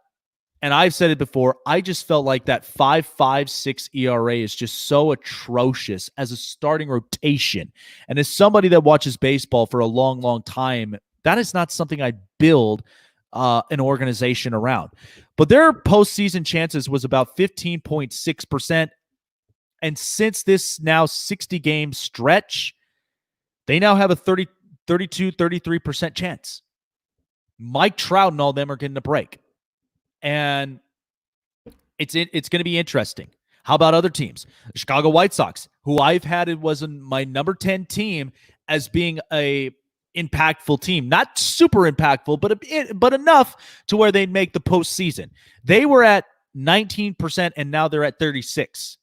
And I've said it before, I just felt like that 5.56 ERA is just so atrocious as a starting rotation. And as somebody that watches baseball for a long, long time, that is not something I'd build an organization around. But their postseason chances was about 15.6%. And since this now 60-game stretch, they now have a 33% chance. Mike Trout and all them are getting a break. And it's going to be interesting. How about other teams? The Chicago White Sox, who I've had it was my number 10 team as being a impactful team. Not super impactful, but enough to where they'd make the postseason. They were at 19%, and now they're at 36%.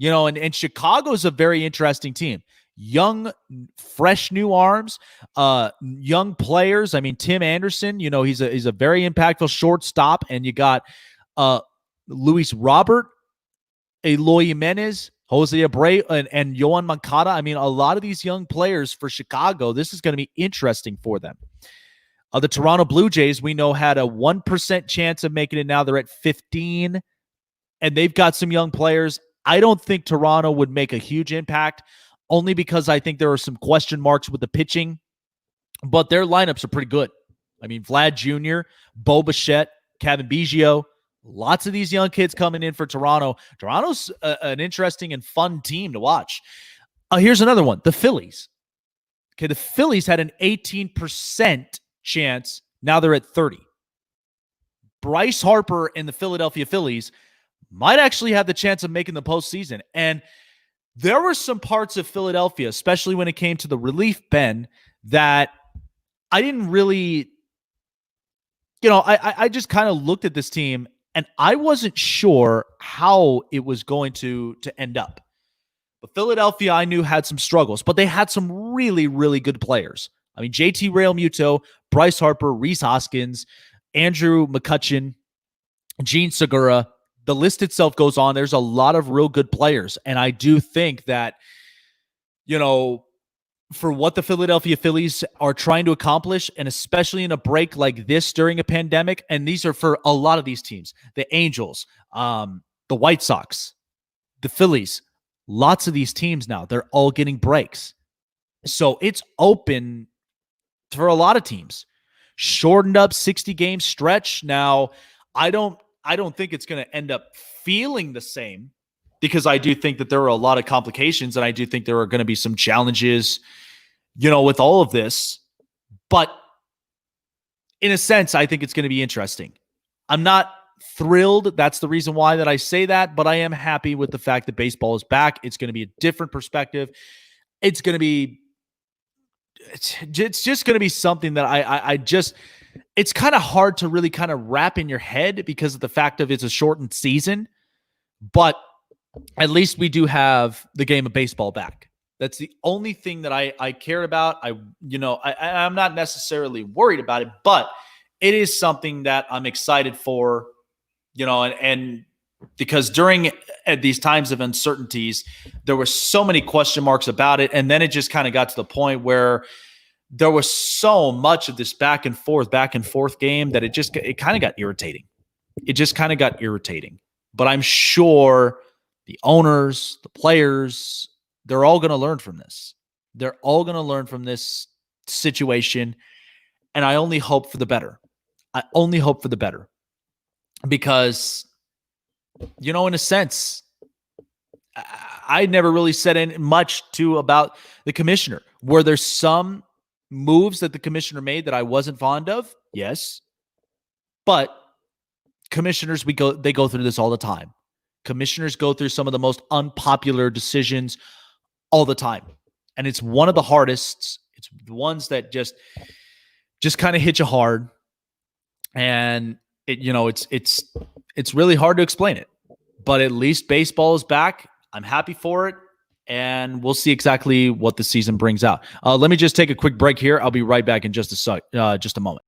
And Chicago's a very interesting team. Young, fresh new arms, young players. I mean, Tim Anderson, he's a very impactful shortstop. And you got Luis Robert, Eloy Jimenez, Jose Abreu, and Yohan Moncada. I mean, a lot of these young players for Chicago, this is going to be interesting for them. The Toronto Blue Jays, we know, had a 1% chance of making it. Now they're at 15%, and they've got some young players. I don't think Toronto would make a huge impact, only because I think there are some question marks with the pitching, but their lineups are pretty good. I mean, Vlad Jr., Bo Bichette, Kevin Biggio, lots of these young kids coming in for Toronto. Toronto's an interesting and fun team to watch. Here's another one, the Phillies. Okay, the Phillies had an 18% chance. Now they're at 30%. Bryce Harper and the Philadelphia Phillies might actually have the chance of making the postseason. And there were some parts of Philadelphia, especially when it came to the relief pen, that I didn't really, I just kind of looked at this team and I wasn't sure how it was going to end up. But Philadelphia, I knew, had some struggles, but they had some really, really good players. I mean, JT Realmuto, Bryce Harper, Rhys Hoskins, Andrew McCutchen, Gene Segura. The list itself goes on. There's a lot of real good players. And I do think that, for what the Philadelphia Phillies are trying to accomplish, and especially in a break like this during a pandemic, and these are for a lot of these teams, the Angels, the White Sox, the Phillies, lots of these teams now, they're all getting breaks. So it's open for a lot of teams. Shortened up 60-game stretch. Now, I don't think it's going to end up feeling the same, because I do think that there are a lot of complications, and I do think there are going to be some challenges, with all of this. But in a sense, I think it's going to be interesting. I'm not thrilled. That's the reason why that I say that, but I am happy with the fact that baseball is back. It's going to be a different perspective. It's just going to be something that I just, it's kind of hard to really kind of wrap in your head because of the fact of it's a shortened season, but at least we do have the game of baseball back. That's the only thing that I care about. I'm not necessarily worried about it, but it is something that I'm excited for, and because during these times of uncertainties, there were so many question marks about it. And then it just kind of got to the point where there was so much of this back and forth game that it kind of got irritating. It just kind of got irritating. But I'm sure the owners, the players, they're all going to learn from this. They're all going to learn from this situation. And I only hope for the better. I only hope for the better. Because, in a sense, I never really said much about the commissioner. Were there some moves that the commissioner made that I wasn't fond of? Yes. But commissioners, they go through this all the time. Commissioners go through some of the most unpopular decisions all the time. And it's one of the hardest. It's the ones that just kind of hit you hard. And it's really hard to explain it. But at least baseball is back. I'm happy for it. And we'll see exactly what the season brings out. Let me just take a quick break here. I'll be right back in just a moment.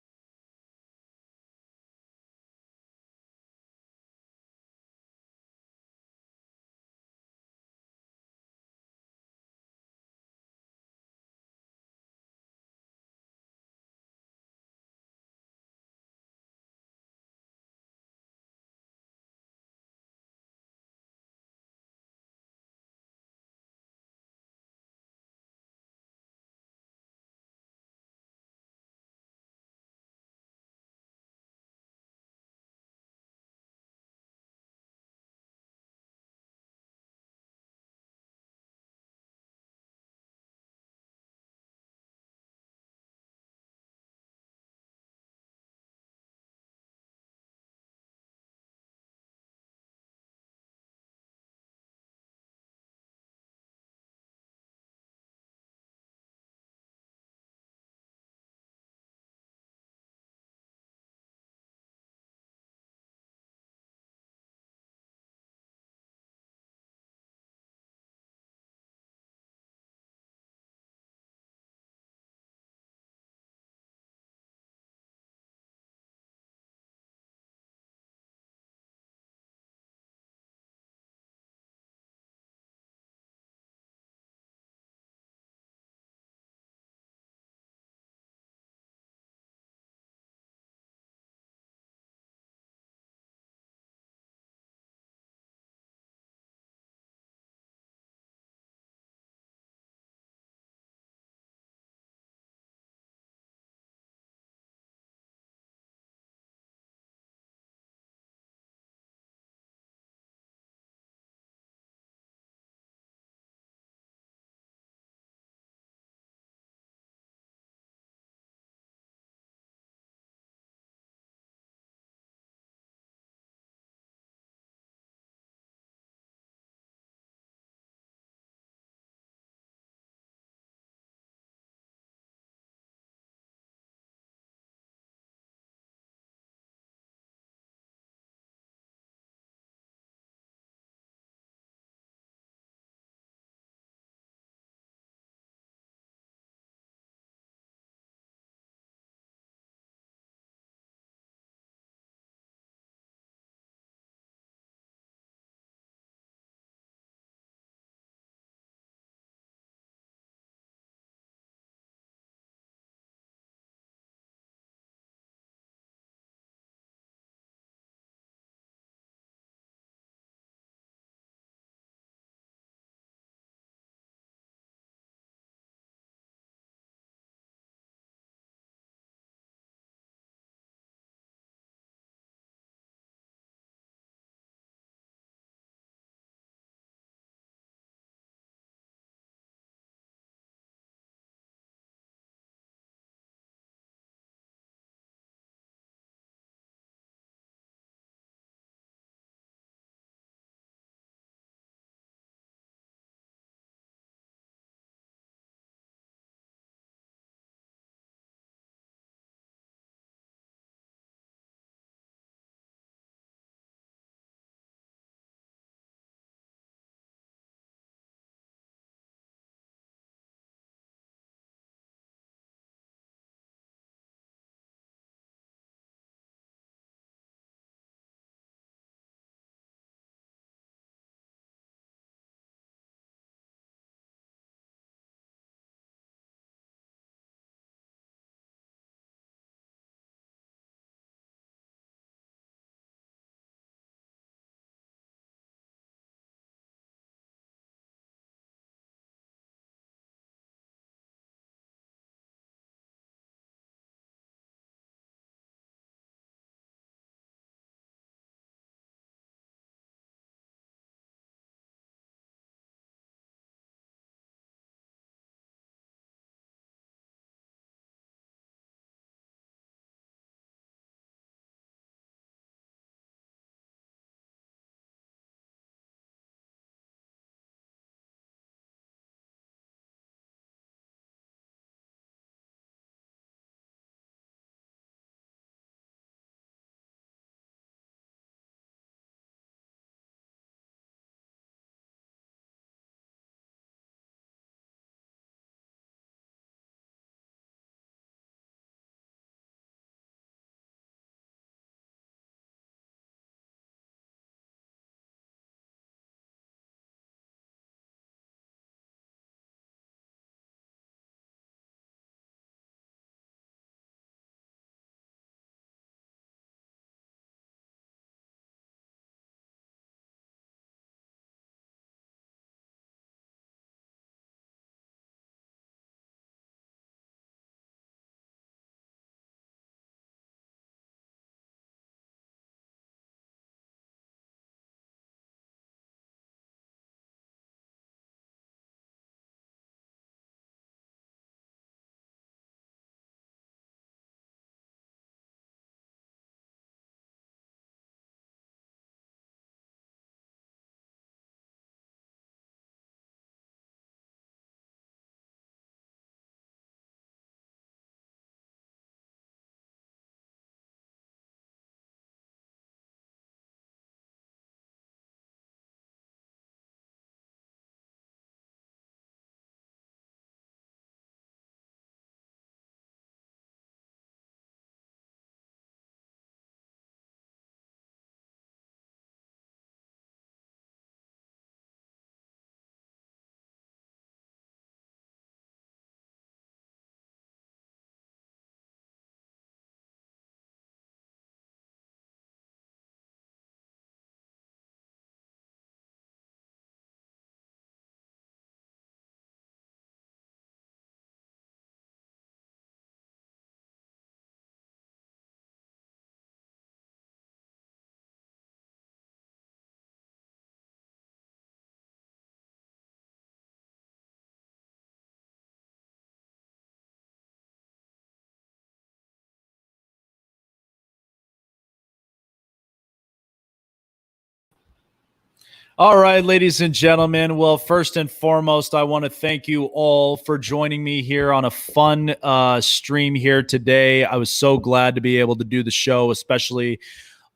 All right, ladies and gentlemen. Well, first and foremost, I want to thank you all for joining me here on a fun stream here today. I was so glad to be able to do the show, especially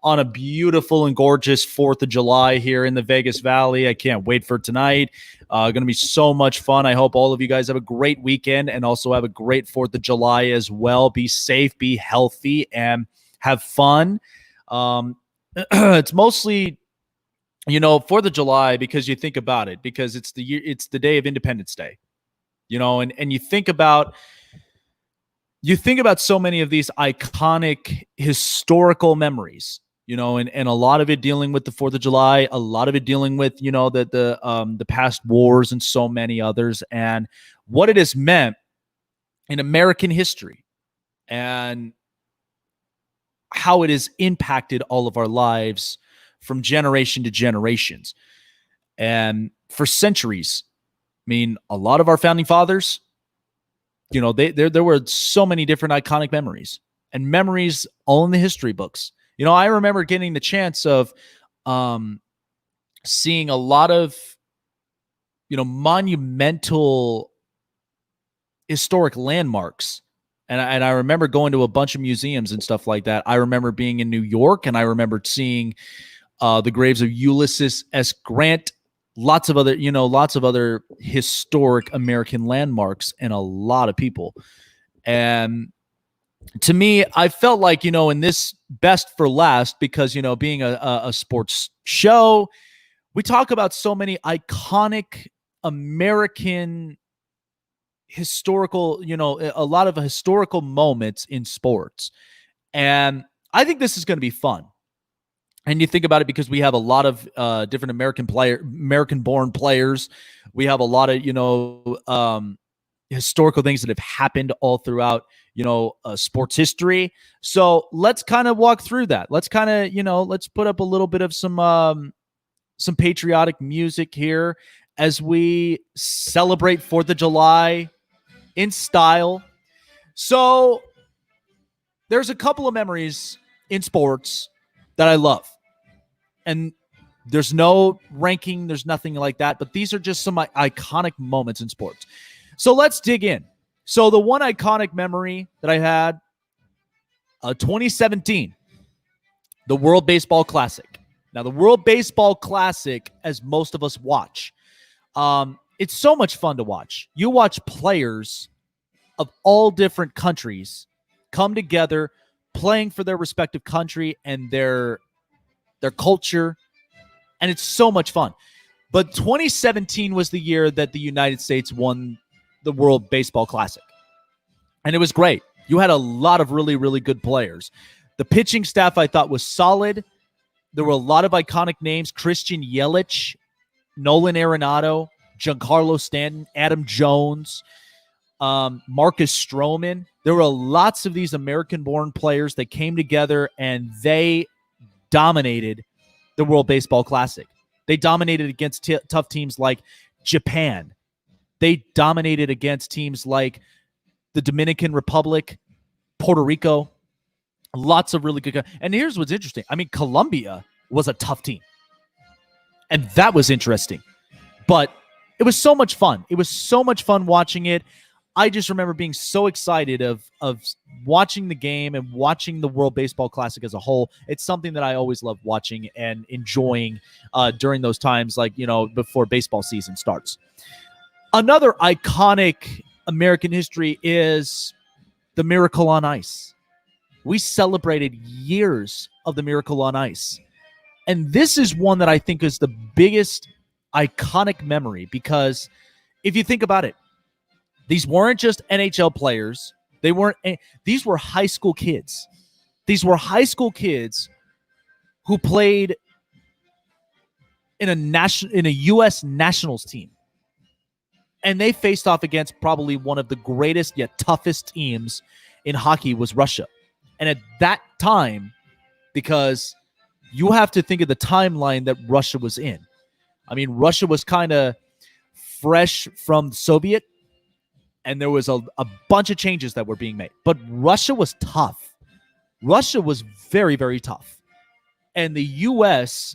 on a beautiful and gorgeous 4th of July here in the Vegas Valley. I can't wait for tonight. Going to be so much fun. I hope all of you guys have a great weekend and also have a great 4th of July as well. Be safe, be healthy, and have fun. It's mostly 4th of July because you think about it, because it's the day of Independence Day, and you think about so many of these iconic historical memories, and a lot of it dealing with the 4th of July, a lot of it dealing with, the past wars and so many others, and what it has meant in American history and how it has impacted all of our lives from generation to generations. And for centuries, I mean, a lot of our founding fathers, there were so many different iconic memories and memories all in the history books. I remember getting the chance of seeing a lot of, monumental historic landmarks. And I remember going to a bunch of museums and stuff like that. I remember being in New York, and I remember seeing the graves of Ulysses S. Grant, lots of other historic American landmarks, and a lot of people. And to me, I felt like, in this best for last, because, being a sports show, we talk about so many iconic American historical, a lot of historical moments in sports. And I think this is going to be fun. And you think about it, because we have a lot of different American-born players. We have a lot of, historical things that have happened all throughout, sports history. So let's kind of walk through that. Let's kind of, let's put up a little bit of some patriotic music here as we celebrate 4th of July in style. So there's a couple of memories in sports that I love. And there's no ranking, there's nothing like that, but these are just some iconic moments in sports. So let's dig in. So the one iconic memory that I had, 2017, the World Baseball Classic. Now, the World Baseball Classic, as most of us watch, it's so much fun to watch. You watch players of all different countries come together, playing for their respective country and their culture, and it's so much fun. But 2017 was the year that the United States won the World Baseball Classic, and it was great. You had a lot of really, really good players. The pitching staff, I thought, was solid. There were a lot of iconic names: Christian Yelich, Nolan Arenado, Giancarlo Stanton, Adam Jones, Marcus Stroman. There were lots of these American-born players that came together, and they dominated the World Baseball Classic. They dominated against tough teams like Japan. They dominated against teams like the Dominican Republic, Puerto Rico. Lots of really good. And here's what's interesting. I mean, Colombia was a tough team, and that was interesting. But it was so much fun. It was so much fun watching it. I just remember being so excited of watching the game and watching the World Baseball Classic as a whole. It's something that I always love watching and enjoying during those times, like, before baseball season starts. Another iconic American history is the Miracle on Ice. We celebrated years of the Miracle on Ice. And this is one that I think is the biggest iconic memory, because if you think about it, these weren't just NHL players. These were high school kids. These were high school kids who played in a U.S. Nationals team. And they faced off against probably one of the greatest yet toughest teams in hockey, was Russia. And at that time, because you have to think of the timeline that Russia was in. I mean, Russia was kind of fresh from Soviet, and there was a bunch of changes that were being made. But Russia was tough. Russia was very, very tough. And the U.S.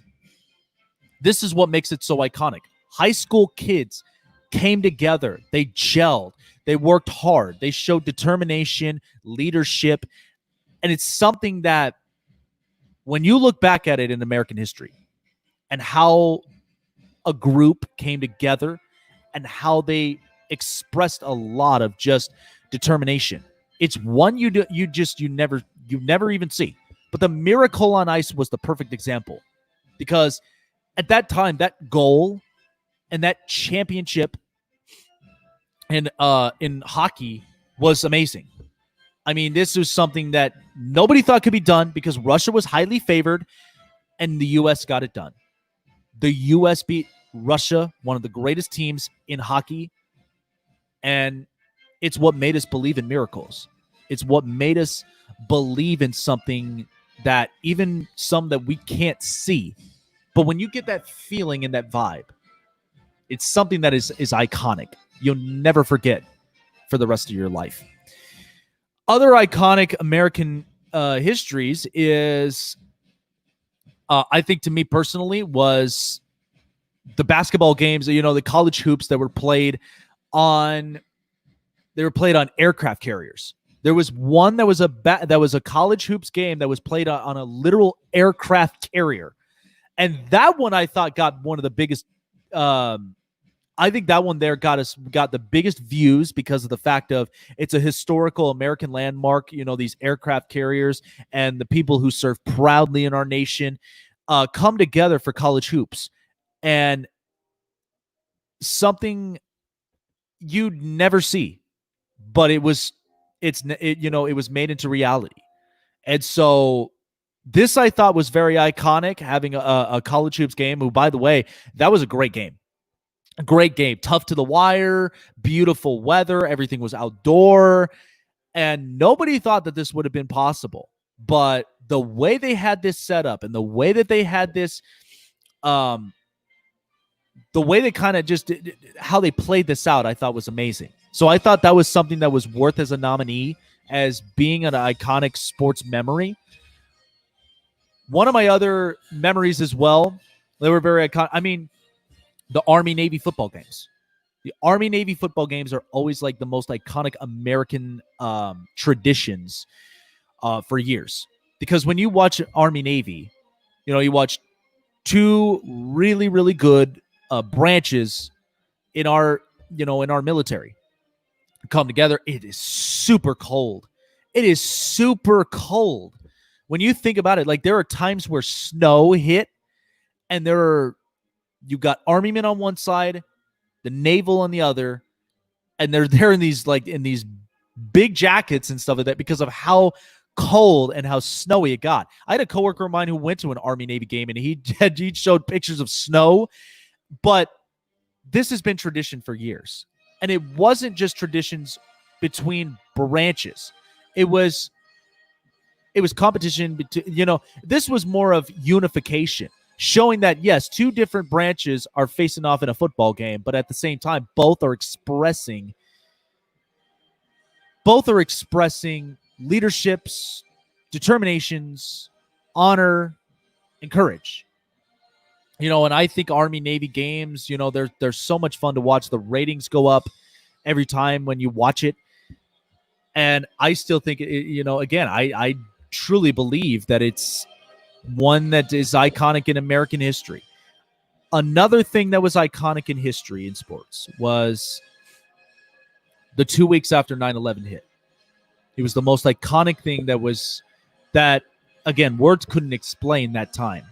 This is what makes it so iconic. High school kids came together. They gelled. They worked hard. They showed determination, leadership. And it's something that when you look back at it in American history and how a group came together and how they expressed a lot of just determination, it's one you never even see. But the Miracle on Ice was the perfect example, because at that time, that goal and that championship in hockey was amazing. I mean, this was something that nobody thought could be done because Russia was highly favored, and the U.S. got it done. The U.S. beat Russia, one of the greatest teams in hockey, and it's what made us believe in miracles. It's what made us believe in something that even some that we can't see. But when you get that feeling and that vibe, it's something that is iconic. You'll never forget for the rest of your life. Other iconic American histories is, I think to me personally, was the basketball games, the college hoops that were played on aircraft carriers. There was one that was a college hoops game that was played on a literal aircraft carrier. And that one I thought got one of the biggest I think that one there got the biggest views because of the fact of it's a historical American landmark, these aircraft carriers and the people who serve proudly in our nation come together for college hoops. And something you'd never see, but it was made into reality. And so this I thought was very iconic, having a college hoops game, who, by the way, that was a great game. A great game, tough to the wire, beautiful weather, everything was outdoor, and nobody thought that this would have been possible. But the way they had this set up and the way that they had this, the way they kind of just how they played this out, I thought was amazing. So I thought that was something that was worth as a nominee, as being an iconic sports memory. One of my other memories as well, they were very iconic. I mean, the Army-Navy football games. The Army-Navy football games are always like the most iconic American traditions for years. Because when you watch Army-Navy, you watch two really, really good branches in our military come together. It is super cold. It is super cold. When you think about it, like, there are times where snow hit, and you got Army men on one side, the naval on the other, and they're in these big jackets and stuff like that because of how cold and how snowy it got. I had a coworker of mine who went to an Army-Navy game, and he showed pictures of snow. But this has been tradition for years, and it wasn't just traditions between branches. It was competition. This was more of unification, showing that, yes, two different branches are facing off in a football game, but at the same time, both are expressing leaderships, determinations, honor, and courage. And I think Army-Navy games, they're so much fun to watch. The ratings go up every time when you watch it. And I still think, again, I truly believe that it's one that is iconic in American history. Another thing that was iconic in history in sports was the 2 weeks after 9/11 hit. It was the most iconic thing that, again, words couldn't explain that time.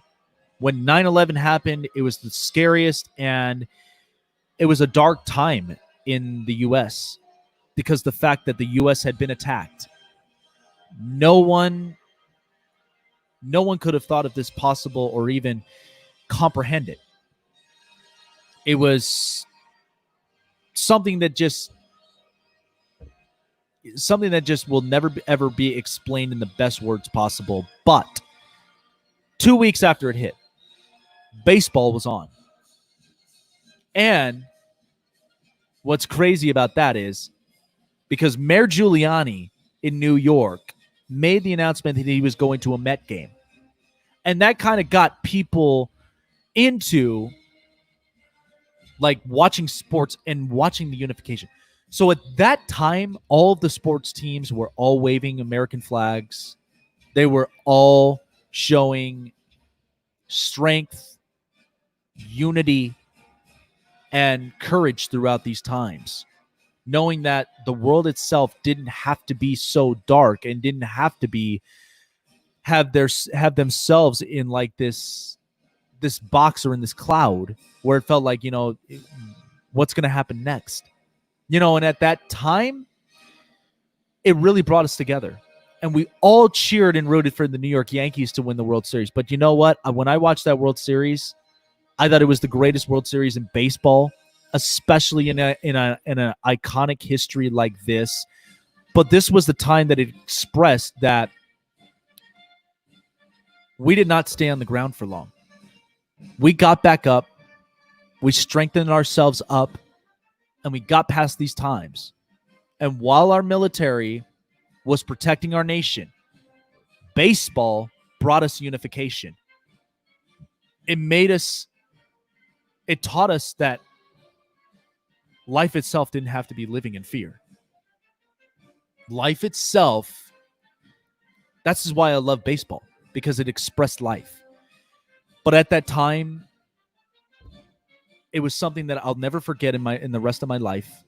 When 9/11 happened, it was the scariest, and it was a dark time in the U.S. because the fact that the U.S. had been attacked. No one could have thought of this possible or even comprehend it. It was something that just will never ever be explained in the best words possible. But 2 weeks after it hit, baseball was on. And what's crazy about that is because Mayor Giuliani in New York made the announcement that he was going to a Met game. And that kind of got people into like watching sports and watching the unification. So at that time, all of the sports teams were all waving American flags. They were all showing strength, unity, and courage throughout these times, knowing that the world itself didn't have to be so dark and didn't have to have themselves in like this box or in this cloud where it felt like, what's going to happen next? And at that time, it really brought us together. And we all cheered and rooted for the New York Yankees to win the World Series. But you know what? When I watched that World Series, I thought it was the greatest World Series in baseball, especially in an iconic history like this. But this was the time that it expressed that we did not stay on the ground for long. We got back up, we strengthened ourselves up, and we got past these times. And while our military was protecting our nation, baseball brought us unification. It taught us that life itself didn't have to be living in fear. Life itself, that's why I love baseball, because it expressed life. But at that time, it was something that I'll never forget in the rest of my life.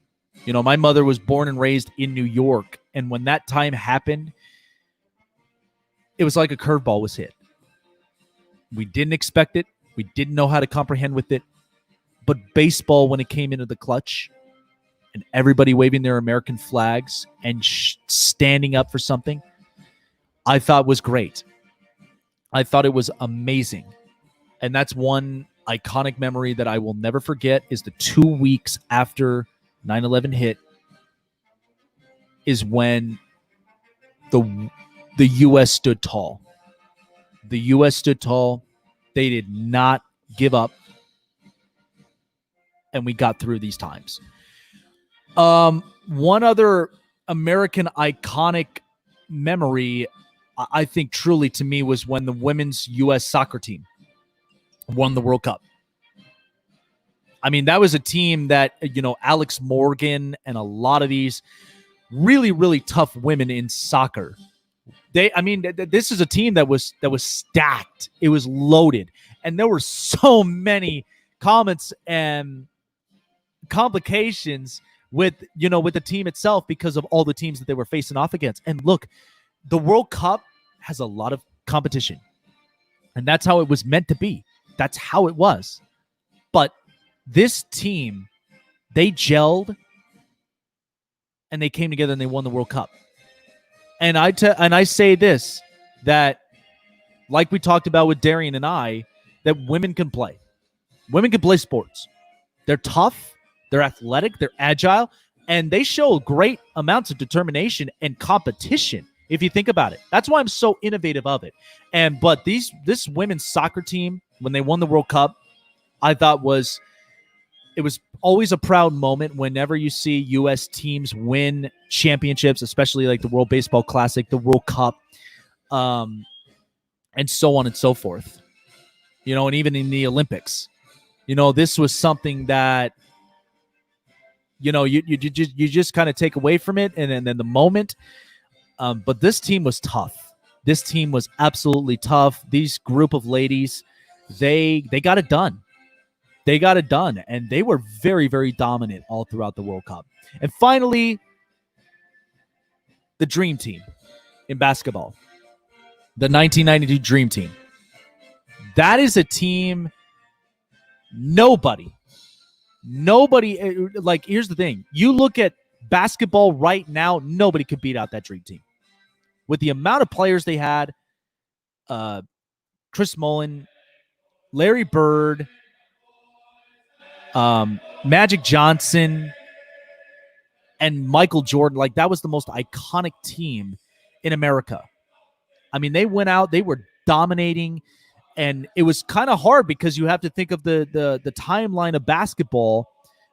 My mother was born and raised in New York, and when that time happened, it was like a curveball was hit. We didn't expect it. We didn't know how to comprehend with it. But baseball, when it came into the clutch, and everybody waving their American flags and standing up for something, I thought was great. I thought it was amazing. And that's one iconic memory that I will never forget, is the 2 weeks after 9/11 hit is when the U.S. stood tall. The U.S. stood tall. They did not give up. And we got through these times. One other American iconic memory, I think truly to me, was when the women's U.S. soccer team won the World Cup. I mean, that was a team that, Alex Morgan and a lot of these really, really tough women in soccer. This is a team that was stacked. It was loaded. And there were so many comments and complications with the team itself because of all the teams that they were facing off against. And look, the World Cup has a lot of competition. And that's how it was meant to be. That's how it was. But this team, they gelled and they came together and they won the World Cup. And I say this, that like we talked about with Darian and I, that women can play. Women can play sports. They're tough, they're athletic, they're agile, and they show great amounts of determination and competition, if you think about it. That's why I'm so innovative of it. But this women's soccer team, when they won the World Cup, I thought it was always a proud moment whenever you see U.S. teams win championships, especially like the World Baseball Classic, the World Cup, and so on and so forth. And even in the Olympics, this was something that, you just kind of take away from it and then the moment. But this team was tough. This team was absolutely tough. These group of ladies, they got it done. They got it done, and they were very, very dominant all throughout the World Cup. And finally, the Dream Team in basketball, the 1992 Dream Team. That is a team nobody, like, here's the thing. You look at basketball right now, nobody could beat out that Dream Team. With the amount of players they had, Chris Mullin, Larry Bird, Magic Johnson, and Michael Jordan, like, that was the most iconic team in America. I mean, they went out, they were dominating, and it was kind of hard because you have to think of the timeline of basketball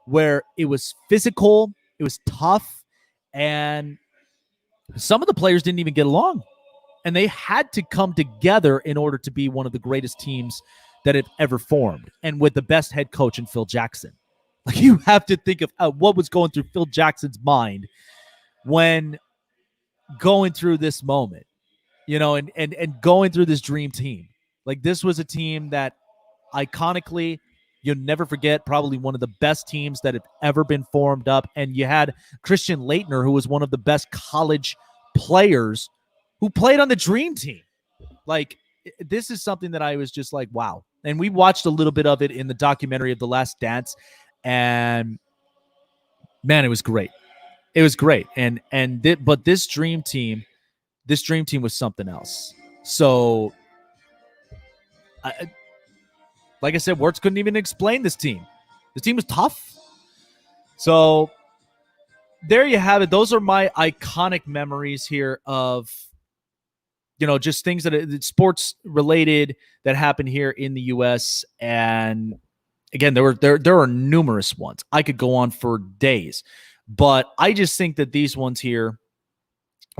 where it was physical, it was tough, and some of the players didn't even get along. And they had to come together in order to be one of the greatest teams that have ever formed, and with the best head coach in Phil Jackson. Like, you have to think of what was going through Phil Jackson's mind when going through this moment, and going through this dream team. Like, this was a team that iconically, you'll never forget, probably one of the best teams that have ever been formed up. And you had Christian Laettner, who was one of the best college players who played on the dream team. Like, this is something that I was just like, wow. And we watched a little bit of it in the documentary of The Last Dance, and man, it was great. It was great. But this dream team was something else. So, like I said, words couldn't even explain this team. This team was tough. So there you have it. Those are my iconic memories here of, just things that sports related that happened here in the U.S. And again, there are numerous ones. I could go on for days, but I just think that these ones here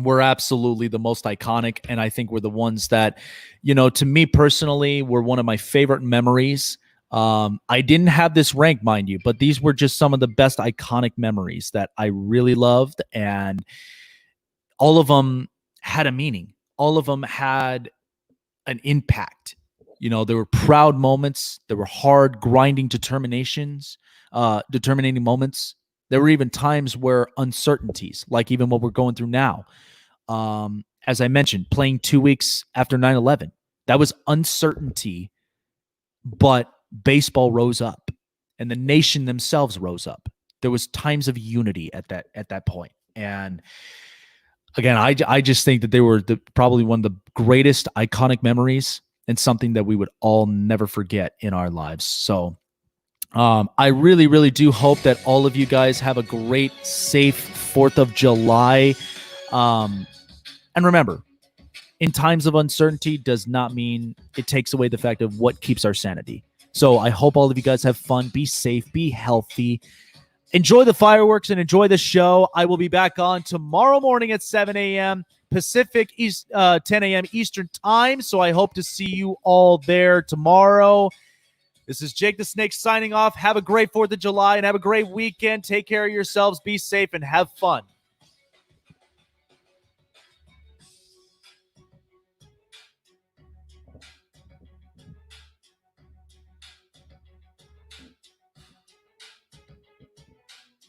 were absolutely the most iconic, and I think were the ones that, to me personally, were one of my favorite memories. I didn't have this rank, mind you, but these were just some of the best iconic memories that I really loved, and all of them had a meaning. All of them had an impact. There were proud moments. There were hard, grinding determinating moments. There were even times where uncertainties, like even what we're going through now. As I mentioned, playing 2 weeks after 9/11, that was uncertainty, but baseball rose up and the nation themselves rose up. There was times of unity at that point. And again, I just think that they were probably one of the greatest iconic memories, and something that we would all never forget in our lives. So I really, really do hope that all of you guys have a great, safe 4th of July. And remember, in times of uncertainty does not mean it takes away the fact of what keeps our sanity. So I hope all of you guys have fun. Be safe. Be healthy. Enjoy the fireworks and enjoy the show. I will be back on tomorrow morning at 7 a.m. Pacific, 10 a.m. Eastern time. So I hope to see you all there tomorrow. This is Jake the Snake signing off. Have a great 4th of July and have a great weekend. Take care of yourselves. Be safe and have fun.